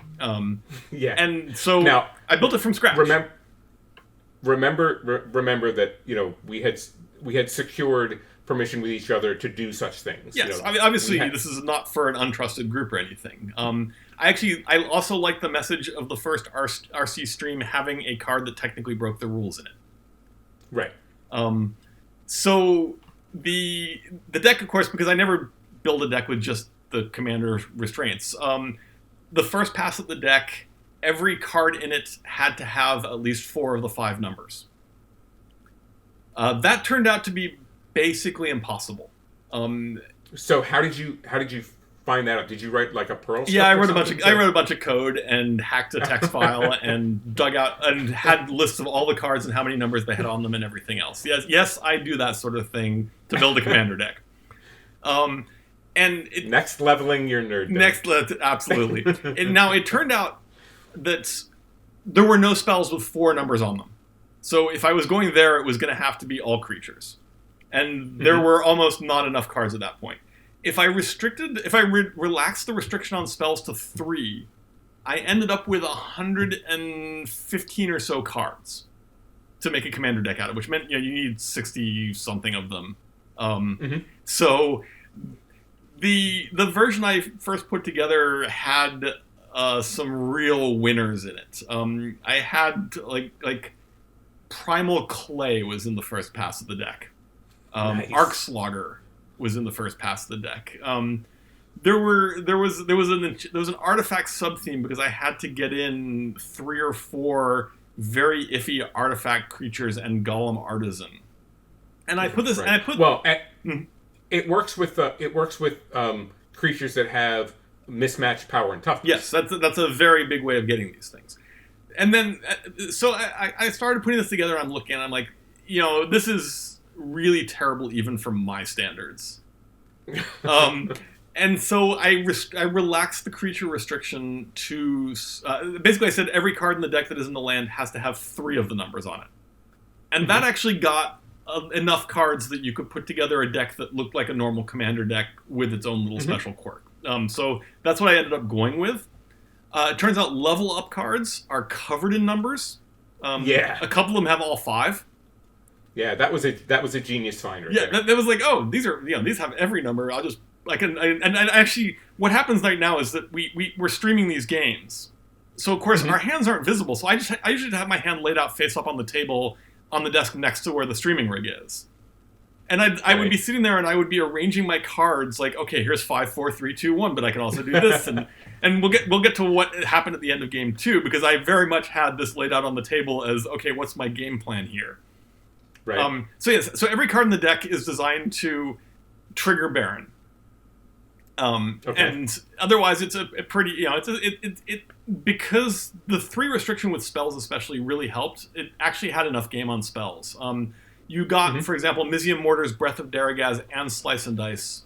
Yeah. And so now, I built it from scratch. Remember that we had secured permission with each other to do such things. Yes, I mean, obviously this is not for an untrusted group or anything. I also like the message of the first RC stream having a card that technically broke the rules in it. Right. So the deck, of course, because I never build a deck with just the commander restraints. The first pass at the deck, every card in it had to have at least 4 of the 5 numbers. That turned out to be basically impossible. So how did you find that out? Did you write like a Perl script? Yeah, I wrote a bunch of code and hacked a text file and dug out and had lists of all the cards and how many numbers they had on them and everything else. Yes, I do that sort of thing to build a commander deck. Next leveling your nerd. Absolutely. And now it turned out that there were no spells with 4 numbers on them. So if I was going there, it was going to have to be all creatures, and there were almost not enough cards at that point. If I relaxed the restriction on spells to 3, I ended up with 115 or so cards to make a commander deck out of, which meant you need 60 something of them. So the version I first put together had some real winners in it. I had like Primal Clay was in the first pass of the deck. Nice. Arkslauger was in the first pass of the deck. There was an artifact sub theme because I had to get in 3 or 4 very iffy artifact creatures and Golem Artisan. And I put this. Right. And I put it works with creatures that have mismatched power and toughness. Yes, that's a very big way of getting these things. And then, so I started putting this together. I'm looking, and I'm like, this is really terrible even for my standards. And so I relaxed the creature restriction to basically I said every card in the deck that is in the land has to have 3 of the numbers on it, and that actually got enough cards that you could put together a deck that looked like a normal commander deck with its own little special quirk. So that's what I ended up going with. It turns out level up cards are covered in numbers. A couple of them have all 5. Yeah, that was a genius find right there. That was like, oh, these have every number. And actually, what happens right now is that we're streaming these games, so of course our hands aren't visible. So I usually have my hand laid out face up on the table on the desk next to where the streaming rig is, and I would be sitting there and I would be arranging my cards like, okay, here's 5, 4, 3, 2, 1, but I can also do this, and we'll get to what happened at the end of game 2 because I very much had this laid out on the table as, okay, what's my game plan here? Right. So every card in the deck is designed to trigger Baron. And otherwise it's a pretty, because the 3 restriction with spells especially really helped. It actually had enough game on spells. You got, for example, Mizium Mortar's Breath of Daragaz and Slice and Dice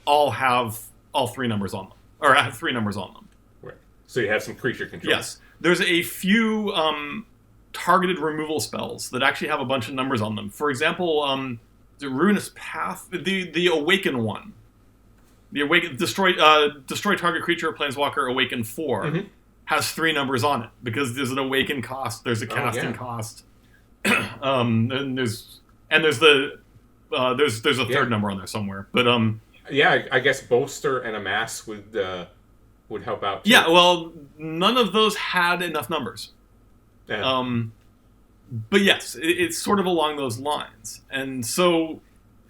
all have all 3 numbers on them, or have 3 numbers on them. Right. So you have some creature control. Yes. There's a few targeted removal spells that actually have a bunch of numbers on them. For example, the Ruinous Path, the Awaken one. The destroy target creature or planeswalker awaken 4 has 3 numbers on it because there's an awaken cost, there's a casting cost, and there's a third number on there somewhere. But I guess Bolster and Amass would help out too. Yeah, well, none of those had enough numbers. Yeah. But yes, it's sort of along those lines, and so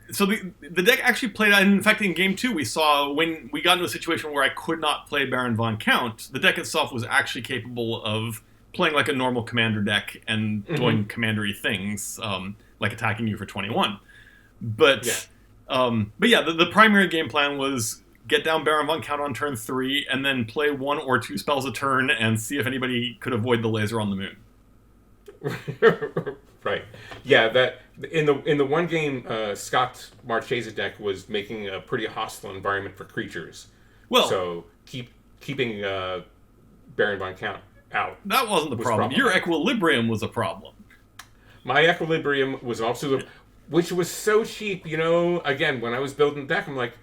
the deck actually played out. In fact, in game 2, we saw when we got into a situation where I could not play Baron von Count, the deck itself was actually capable of playing like a normal commander deck and doing commandery things, like attacking you for 21. But the primary game plan was get down Baron von Count on turn 3, and then play 1 or 2 spells a turn and see if anybody could avoid the laser on the moon. Right. Yeah, that in the one game, Scott Marchese's deck was making a pretty hostile environment for creatures. Well, so keeping Baron von Count out. That wasn't the problem. Your Equilibrium was a problem. My Equilibrium was also, which was so cheap. Again, when I was building the deck, I'm like,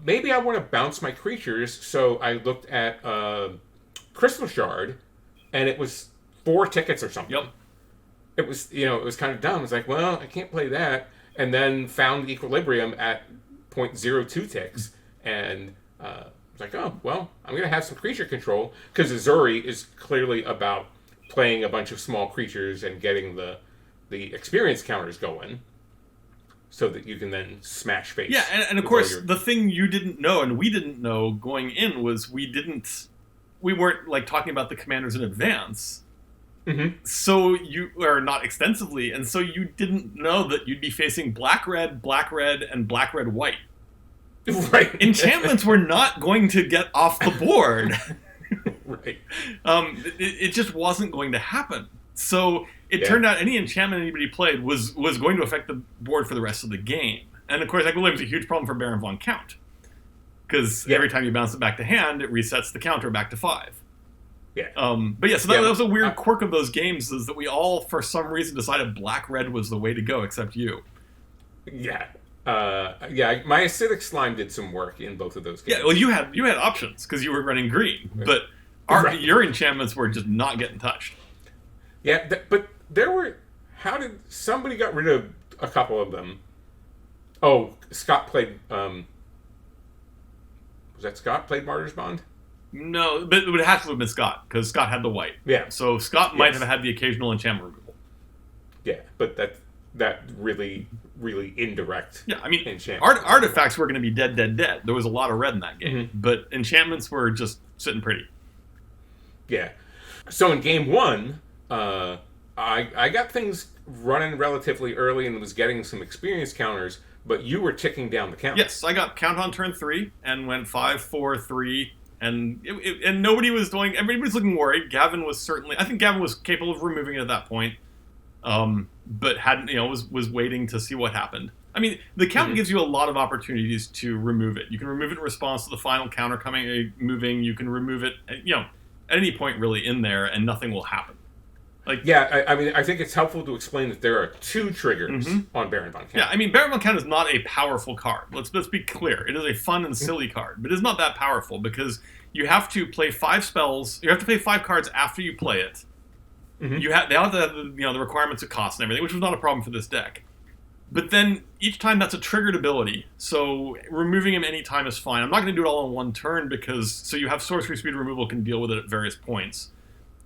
maybe I want to bounce my creatures. So I looked at Crystal Shard, and it was 4 tickets or something. Yep. It was, it was kind of dumb. I was like, well, I can't play that. And then found Equilibrium at 0.02 ticks. And I was like, oh, well, I'm going to have some creature control. Because Azuri is clearly about playing a bunch of small creatures and getting the experience counters going. So that you can then smash face. Yeah, and of course, the thing you didn't know and we didn't know going in was we weren't like talking about the commanders in advance. So you are not extensively, and so you didn't know that you'd be facing black red, and black red white. Right. Enchantments were not going to get off the board. Right. It just wasn't going to happen. So it turned out any enchantment anybody played was going to affect the board for the rest of the game. And of course, Equilibrium is a huge problem for Baron von Count. Because every time you bounce it back to hand, it resets the counter back to 5. Yeah. But yeah, so that was a weird quirk of those games, is that we all, for some reason, decided black-red was the way to go, except you. Yeah. My acidic slime did some work in both of those games. Yeah, well, you had options, because you were running green. But your enchantments were just not getting touched. Yeah, but there were... How did... Somebody got rid of a couple of them. Oh, Scott played... was that Scott played Martyr's Bond? No, but it would have to have been Scott, because Scott had the white. Yeah. So Scott might have had the occasional enchantment removal. Yeah, but that really, really indirect. Yeah, I mean, enchantment. Artifacts were going to be dead. There was a lot of red in that game, but enchantments were just sitting pretty. Yeah. So in game 1, I got things running relatively early and was getting some experience counters, but you were ticking down the count. Yes, I got count on turn 3 and went 5, 4, 3, and nobody was doing. Everybody was looking worried. Gavin was certainly. I think Gavin was capable of removing it at that point, but hadn't. Was waiting to see what happened. I mean, the count gives you a lot of opportunities to remove it. You can remove it in response to the final counter moving. You can remove it, at any point really in there, and nothing will happen. I think it's helpful to explain that there are 2 triggers on Baron von Count. Yeah, I mean, Baron von Count is not a powerful card. Let's be clear. It is a fun and silly card, but it's not that powerful because you have to play 5 spells. You have to play 5 cards after you play it. They have to have the requirements of cost and everything, which was not a problem for this deck. But then each time that's a triggered ability, so removing him any time is fine. I'm not going to do it all in one turn so you have sorcery speed removal can deal with it at various points.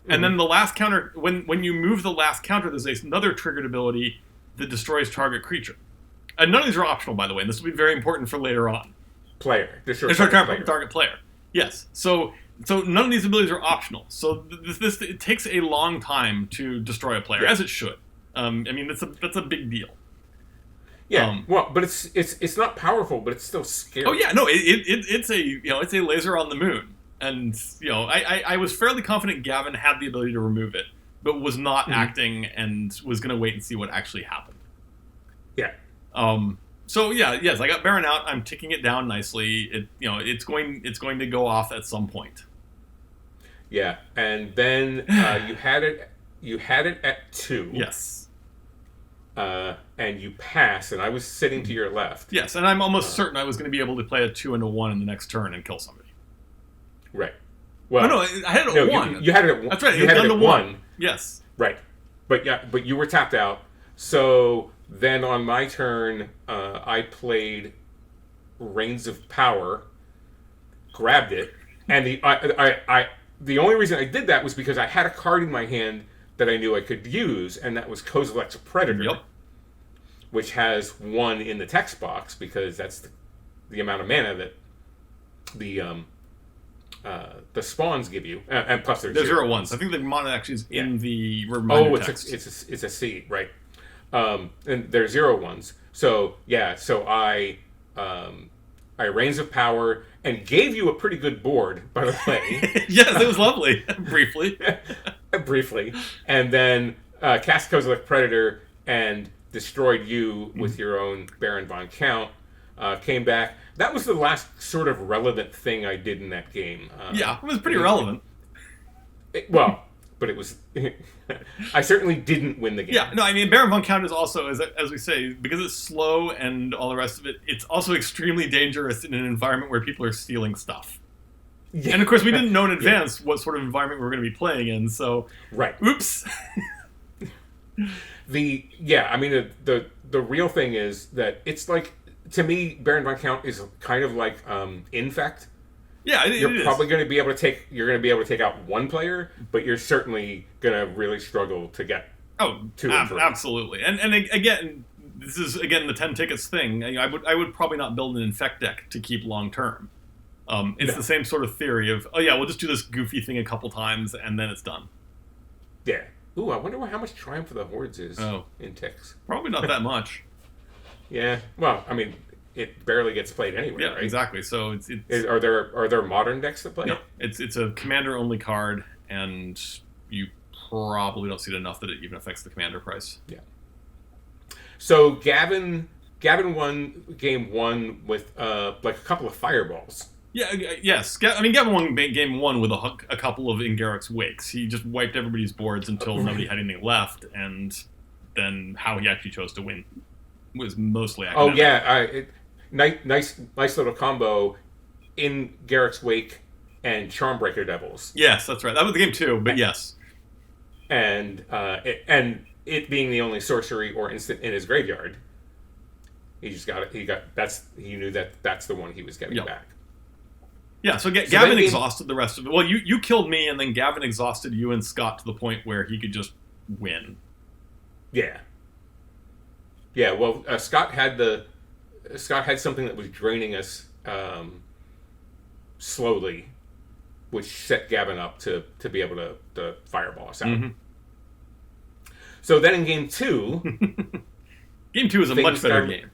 And then the last counter, when you move the last counter, there's another triggered ability that destroys target creature. And none of these are optional, by the way, and this will be very important for later on. Destroy target player. Yes. So none of these abilities are optional. So it takes a long time to destroy a player, as it should. I mean, that's a big deal. Yeah. But it's not powerful, but it's still scary. Oh yeah, no, it's a laser on the moon. And, I was fairly confident Gavin had the ability to remove it, but was not acting and was going to wait and see what actually happened. Yeah. Yes, I got Baron out. I'm ticking it down nicely. It's going to go off at some point. Yeah, and then you had it at 2. Yes. And you pass, and I was sitting to your left. Yes, and I'm almost certain I was going to be able to play a 2 and a 1 in the next turn and kill somebody. Right. Well, no, I had it at 1. You had it at 1. That's right. You had it at 1. Yes. Right. But you were tapped out. So then on my turn, I played Reigns of Power, grabbed it, and the only reason I did that was because I had a card in my hand that I knew I could use, and that was Kozilek's Predator, which has 1 in the text box because that's the amount of mana that the spawns give you, and plus there's 0/1s. I think the mana actually is in the reminder text. It's a C, right? And there's 0/1s. So I Reigns of Power and gave you a pretty good board, by the way. Yes, it was lovely. Briefly, and then cast Kozilek Predator and destroyed you with your own Baron von Count. Came back. That was the last sort of relevant thing I did in that game. It was pretty relevant. But it was... I certainly didn't win the game. Yeah, no, I mean, Baron von Count is also, as we say, because it's slow and all the rest of it, it's also extremely dangerous in an environment where people are stealing stuff. Yeah. And of course, we didn't know in advance what sort of environment we were going to be playing in, so... Right. Oops! The real thing is that it's like... To me, Baron von Count is kind of like Infect. Yeah, you're probably going to be able to take. You're going to be able to take out one player, but you're certainly going to really struggle to get. Two and three. Absolutely, and again, this is the 10 tickets thing. I would probably not build an Infect deck to keep long term. It's the same sort of theory of we'll just do this goofy thing a couple times and then it's done. Yeah, Ooh, I wonder how much Triumph of the Hordes is Oh, in ticks. probably not that much. Yeah. Well, I mean, it barely gets played anyway, Yeah, right? exactly. So it's Are there modern decks that play no, it? it's a commander only card, and you probably don't see it enough that it even affects the commander price. Yeah. So Gavin won game 1 with like a couple of fireballs. Yeah, yes. I mean, Gavin won game 1 with a couple of Ingarrick's Wakes. He just wiped everybody's boards until nobody had anything left, and then how he actually chose to win was mostly academic. Oh yeah, nice little combo in Garrick's Wake and Charmbreaker Devils. Yes, that's right. That was the game 2, but yes. And it being the only sorcery or instant in his graveyard, he just got it. He knew that's the one he was getting back. Yeah, so Gavin exhausted the rest of it. Well, you killed me, and then Gavin exhausted you and Scott to the point where he could just win. Yeah. Yeah. Well, Scott had something that was draining us slowly, which set Gavin up to be able to fireball us out. Mm-hmm. So then in game 2... game 2 is a much better game.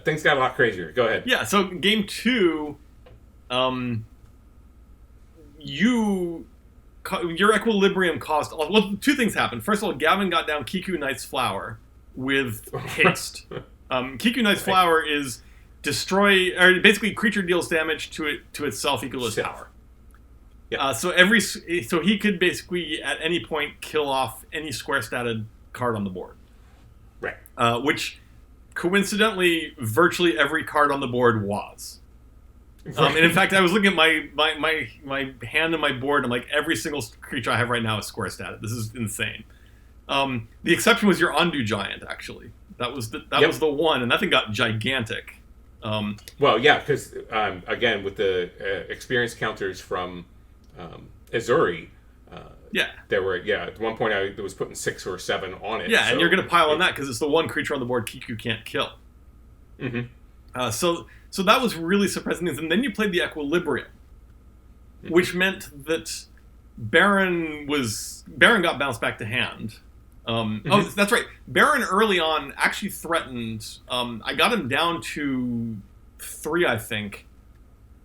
Things got a lot crazier. Go ahead. Yeah, so game 2, your equilibrium caused... Well, 2 things happened. First of all, Gavin got down Kiku Knight's Flower with haste. Kiku Knight's Flower is destroy... or basically, creature deals damage to itself equal to its power. Yeah. So he could basically, at any point, kill off any square-statted card on the board. Right. Which... coincidentally, virtually every card on the board was. And in fact, I was looking at my hand and my board, and like every single creature I have right now is square statted. This is insane. The exception was your Ondu Giant, actually. That was the one, and that thing got gigantic. Well, yeah, because again, with the experience counters from Azuri. There were at one point I was putting 6 or 7 on it. Yeah, and you're going to pile on that because it's the one creature on the board Kiku can't kill. Mm-hmm. So that was really surprising. And then you played the Equilibrium, which meant that Baron got bounced back to hand. Oh, that's right. Baron early on actually threatened. I got him down to 3, I think.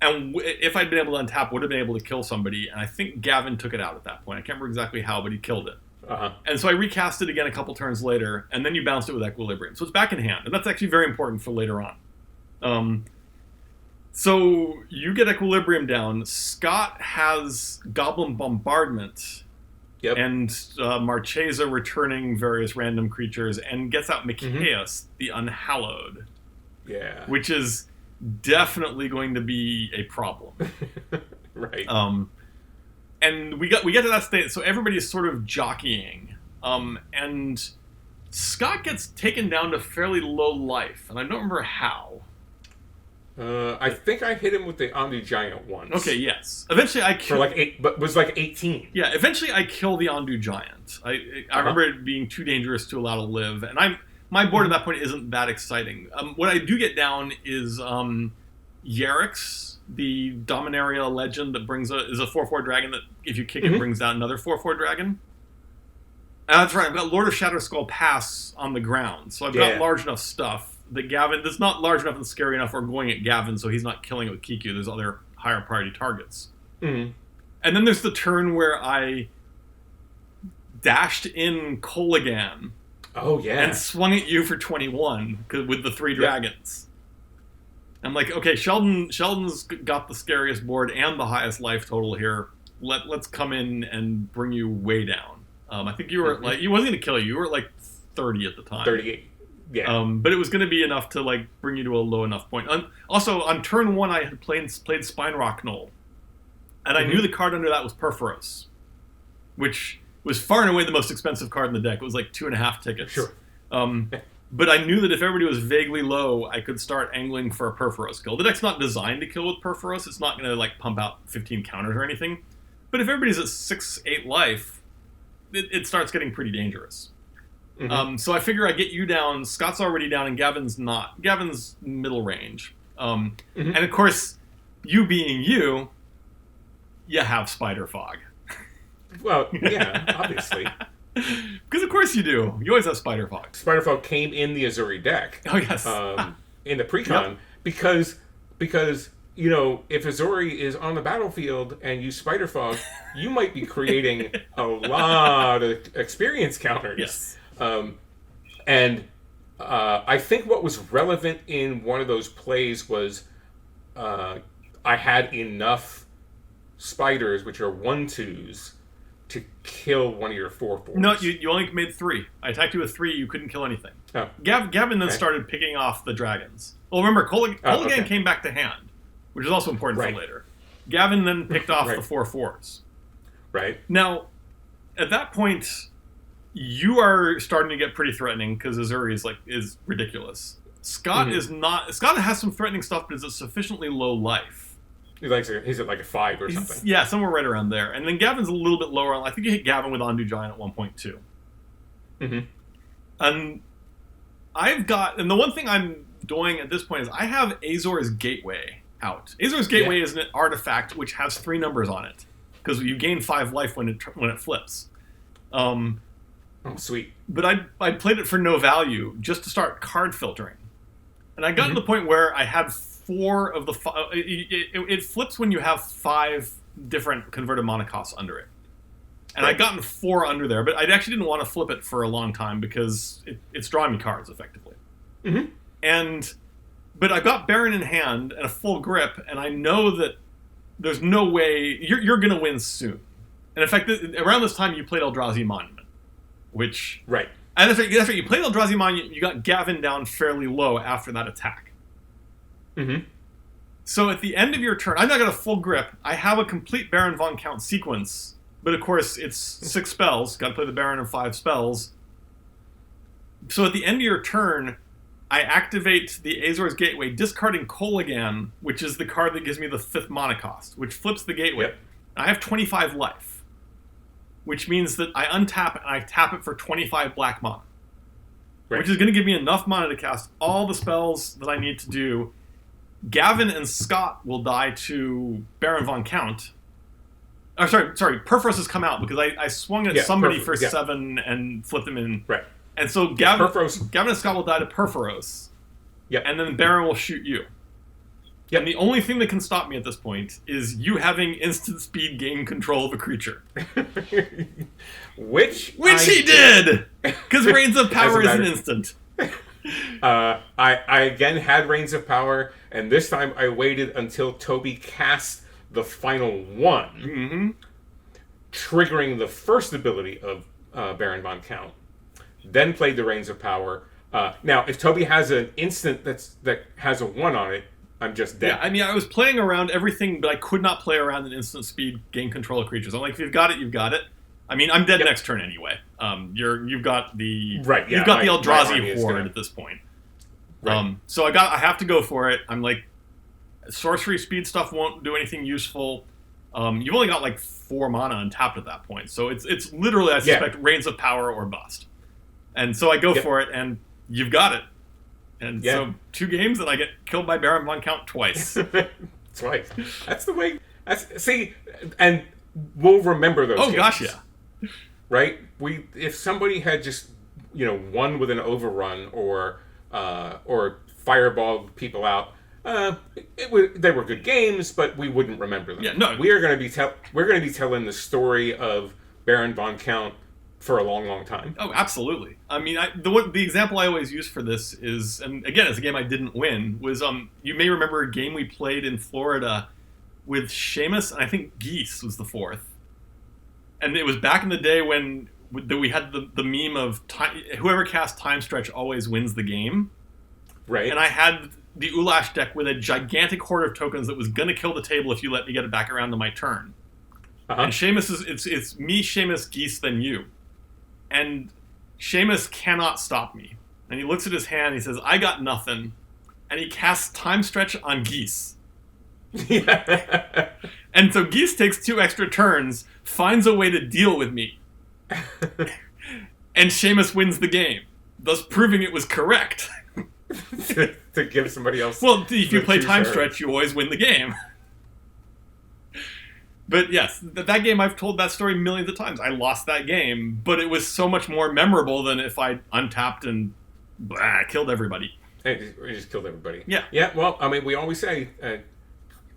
And if I'd been able to untap, would have been able to kill somebody. And I think Gavin took it out at that point. I can't remember exactly how, but he killed it. Uh-huh. And so I recast it again a couple turns later, and then you bounced it with Equilibrium. So it's back in hand, and that's actually very important for later on. So you get Equilibrium down. Scott has Goblin Bombardment. Yep. And Marchesa returning various random creatures, and gets out Micaeus, the Unhallowed. Yeah. Which is... definitely going to be a problem. Right. And we get to that state, so everybody is sort of jockeying. And Scott gets taken down to fairly low life, and I don't remember how. I think I hit him with the Ondu Giant once. Okay, yes. Eventually I kill... For like 8, but was like 18. Yeah, eventually I kill the Ondu Giant. I remember it being too dangerous to allow to live, and my board at that point isn't that exciting. What I do get down is Yarix, the Dominaria legend that is a 4/4 dragon that if you kick it brings down another 4/4 dragon. That's right. I've got Lord of Shatterskull Pass on the ground, so I've got large enough stuff that Gavin. That's not large enough and scary enough. We're going at Gavin, so he's not killing it with Kiku. There's other higher priority targets. Mm-hmm. And then there's the turn where I dashed in Koligan. Oh, yeah. And swung at you for 21 with the 3 dragons. I'm like, okay, Sheldon's got the scariest board and the highest life total here. Let's come in and bring you way down. I think you were like, he wasn't going to kill you. You were at like 30 at the time. 38. Yeah. But it was going to be enough to like bring you to a low enough point. Also, on turn 1, I had played Spine Rock Knoll. And I knew the card under that was Perforos, which... was far and away the most expensive card in the deck. It was like 2.5 tickets. Sure. But I knew that if everybody was vaguely low, I could start angling for a Perforos kill. The deck's not designed to kill with Perforos. It's not going to like pump out 15 counters or anything. But if everybody's at 6-8 life, it starts getting pretty dangerous. So I figure I get you down. Scott's already down, and Gavin's not. Gavin's middle range. And of course, you being you have Spider Fog. Well, yeah, obviously. Because of course you do. You always have Spiderfog. Spiderfog came in the Azuri deck. Oh, yes. In the precon, because you know, if Azuri is on the battlefield and you Spiderfog, you might be creating a lot of experience counters. Yes. And I think what was relevant in one of those plays was I had enough spiders, which are 1/2s, to kill one of your 4/4s. No, you only made 3. I attacked you with 3. You couldn't kill anything. Oh. Gavin then started picking off the dragons. Well, remember, Kolaghan came back to hand, which is also important for later. Gavin then picked off the 4/4s. Right. Now, at that point, you are starting to get pretty threatening because Azuri is ridiculous. Scott is not. Scott has some threatening stuff, but is at sufficiently low life. He's at like a 5 or something. Yeah, somewhere right around there. And then Gavin's a little bit lower. I think you hit Gavin with Ondu Giant at 1.2. Mm-hmm. And and the one thing I'm doing at this point is I have Azor's Gateway out. Azor's Gateway is an artifact which has 3 numbers on it because you gain 5 life when it flips. Oh, sweet. But I played it for no value just to start card filtering. And I got to the point where I had 4 of the... It flips when you have 5 different converted mana costs under it. And I'd gotten 4 under there, but I actually didn't want to flip it for a long time because it's drawing me cards, effectively. Mm-hmm. But I've got Baron in hand and a full grip, and I know that there's no way... You're going to win soon. And in fact, around this time, you played Eldrazi Monument, which... Right. And that's right. You played Eldrazi Monument, you got Gavin down fairly low after that attack. Mm-hmm. So at the end of your turn, I've not got a full grip. I have a complete Baron Von Count sequence, but of course it's 6 spells. Got to play the Baron and 5 spells. So at the end of your turn, I activate the Azor's Gateway, discarding Kolaghan, which is the card that gives me the 5th mana cost, which flips the Gateway. Yep. I have 25 life, which means that I untap and I tap it for 25 black mana, which is going to give me enough mana to cast all the spells that I need to do. Gavin and Scott will die to Baron Von Count. Oh, sorry, Perforos has come out because I swung at somebody for 7 and flipped them in. Right. And so Gavin and Scott will die to Perforos. Yep. And then Baron will shoot you. Yep. And the only thing that can stop me at this point is you having instant speed gain control of a creature. Which he did! Because Reigns of Power is an instant. I again had Reigns of Power, and this time I waited until Toby cast the final one, triggering the first ability of Baron Von Count, then played the Reigns of Power. Now, if Toby has an instant that has a 1 on it, I'm just dead. Yeah, I mean, I was playing around everything, but I could not play around an instant speed gain control of creatures. I'm like, if you've got it, you've got it. I mean, I'm dead next turn anyway. You've got the you've got the Eldrazi horde at this point. Right. So I have to go for it. I'm like, sorcery speed stuff won't do anything useful. You've only got like 4 mana untapped at that point, so it's literally, I suspect, Reigns of Power or bust. And so I go for it, and you've got it. And so 2 games, and I get killed by Baron Von Count twice. Twice. That's the way. See, and we'll remember those. Oh games, gosh, yeah. Right. If somebody had just won with an overrun or fireballed people out, they were good games, but we wouldn't remember them. Yeah, no. We're going to be telling the story of Baron Von Count for a long, long time. Oh, absolutely. I mean, the example I always use for this is, and again, it's a game I didn't win, was you may remember a game we played in Florida with Seamus, and I think Geese was the 4th. And it was back in the day when we had the meme of whoever casts Time Stretch always wins the game. Right. And I had the Ulash deck with a gigantic horde of tokens that was going to kill the table if you let me get it back around to my turn. And Seamus it's me, Seamus, Geese, then you. And Seamus cannot stop me. And he looks at his hand, he says, I got nothing. And he casts Time Stretch on Geese. And so Geese takes 2 extra turns, finds a way to deal with me. And Seamus wins the game, thus proving it was correct. to give somebody else... Well, if you play Time Stretch, you always win the game. But yes, that game, I've told that story millions of times. I lost that game, but it was so much more memorable than if I untapped and killed everybody. And it just killed everybody. Yeah. Yeah, well, I mean, we always say,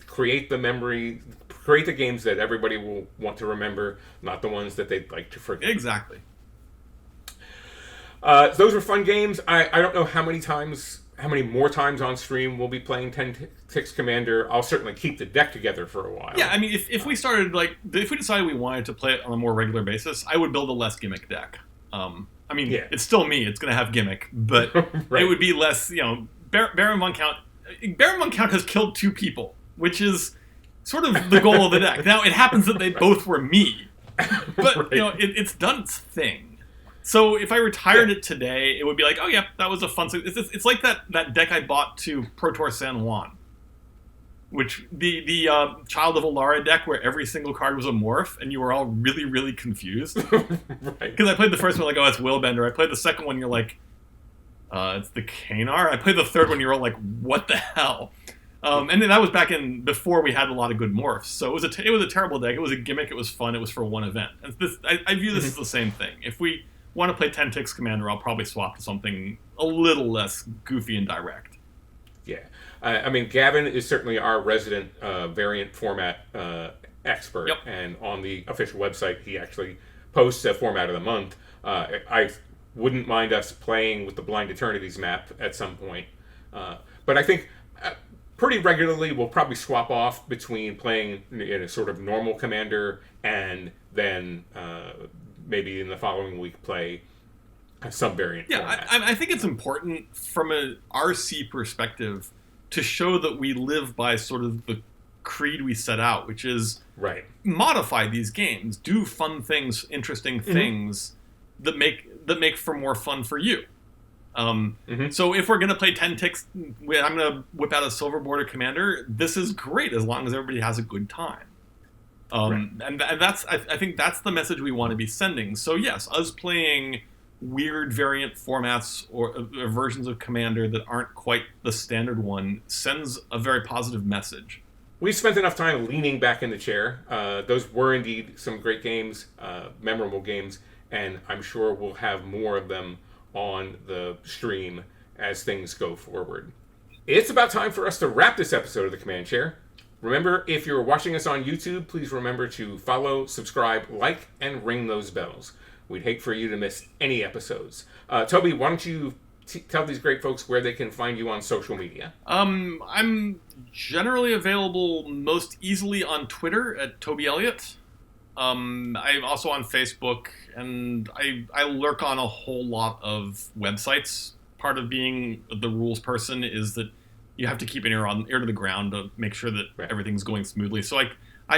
create the memory, create the games that everybody will want to remember, not the ones that they'd like to forget. Exactly. Those were fun games. I don't know how many more times on stream we'll be playing 10 Ticks Commander. I'll certainly keep the deck together for a while. Yeah, I mean, if we started, if we decided we wanted to play it on a more regular basis, I would build a less gimmick deck. I mean, it's still me. It's going to have gimmick, but right. It would be less, Baron von Count. Baron von Count has killed 2 people, which is sort of the goal of the deck. Now, it happens that they both were me, but, right. It's done its thing. So if I retired it today, it would be like, oh yeah, that was a fun... It's like that deck I bought to Pro Tour San Juan, which the Child of Alara deck where every single card was a morph, and you were all really, really confused. Right. Because I played the first one like, oh, it's Willbender. I played the second one, you're like, it's the Kanar. I played the third one, you're all like, what the hell? And then that was back in before we had a lot of good morphs. So it was a terrible deck. It was a gimmick. It was fun. It was for one event. And I view this as the same thing. If we want to play 10 Ticks Commander, I'll probably swap to something a little less goofy and direct. Yeah. I mean, Gavin is certainly our resident variant format expert. Yep. And on the official website, he actually posts a format of the month. I wouldn't mind us playing with the Blind Eternities map at some point. But I think pretty regularly we'll probably swap off between playing in a sort of normal Commander and then... maybe in the following week play some variant format. I think it's important from an RC perspective to show that we live by sort of the creed we set out, which is modify these games, do fun things, interesting things that make for more fun for you. So if we're going to play 10 Ticks, I'm going to whip out a Silver Border Commander. This is great as long as everybody has a good time. And that's I think that's the message we want to be sending. So yes, us playing weird variant formats or versions of Commander that aren't quite the standard one sends a very positive message. We spent enough time leaning back in the chair. Those were indeed some great games, memorable games, and I'm sure we'll have more of them on the stream as things go forward. It's about time for us to wrap this episode of the Command Chair. Remember, if you're watching us on YouTube, please remember to follow, subscribe, like, and ring those bells. We'd hate for you to miss any episodes. Toby, why don't you tell these great folks where they can find you on social media? I'm generally available most easily on Twitter at Toby Elliott. I'm also on Facebook, and I lurk on a whole lot of websites. Part of being the rules person is that you have to keep an ear to the ground to make sure that everything's going smoothly. So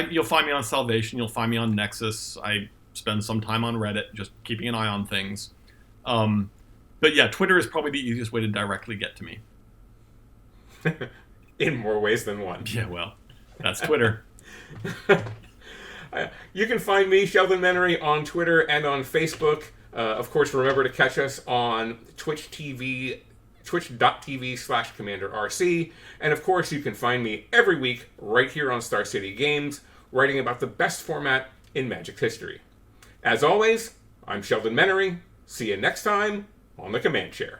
you'll find me on Salvation. You'll find me on Nexus. I spend some time on Reddit, just keeping an eye on things. But yeah, Twitter is probably the easiest way to directly get to me. In more ways than one. Yeah, well, that's Twitter. You can find me, Sheldon Menery, on Twitter and on Facebook. Of course, remember to catch us on twitch.tv/CommanderRC. And of course, you can find me every week right here on Star City Games, writing about the best format in Magic history. As always, I'm Sheldon Menery. See you next time on the Command Chair.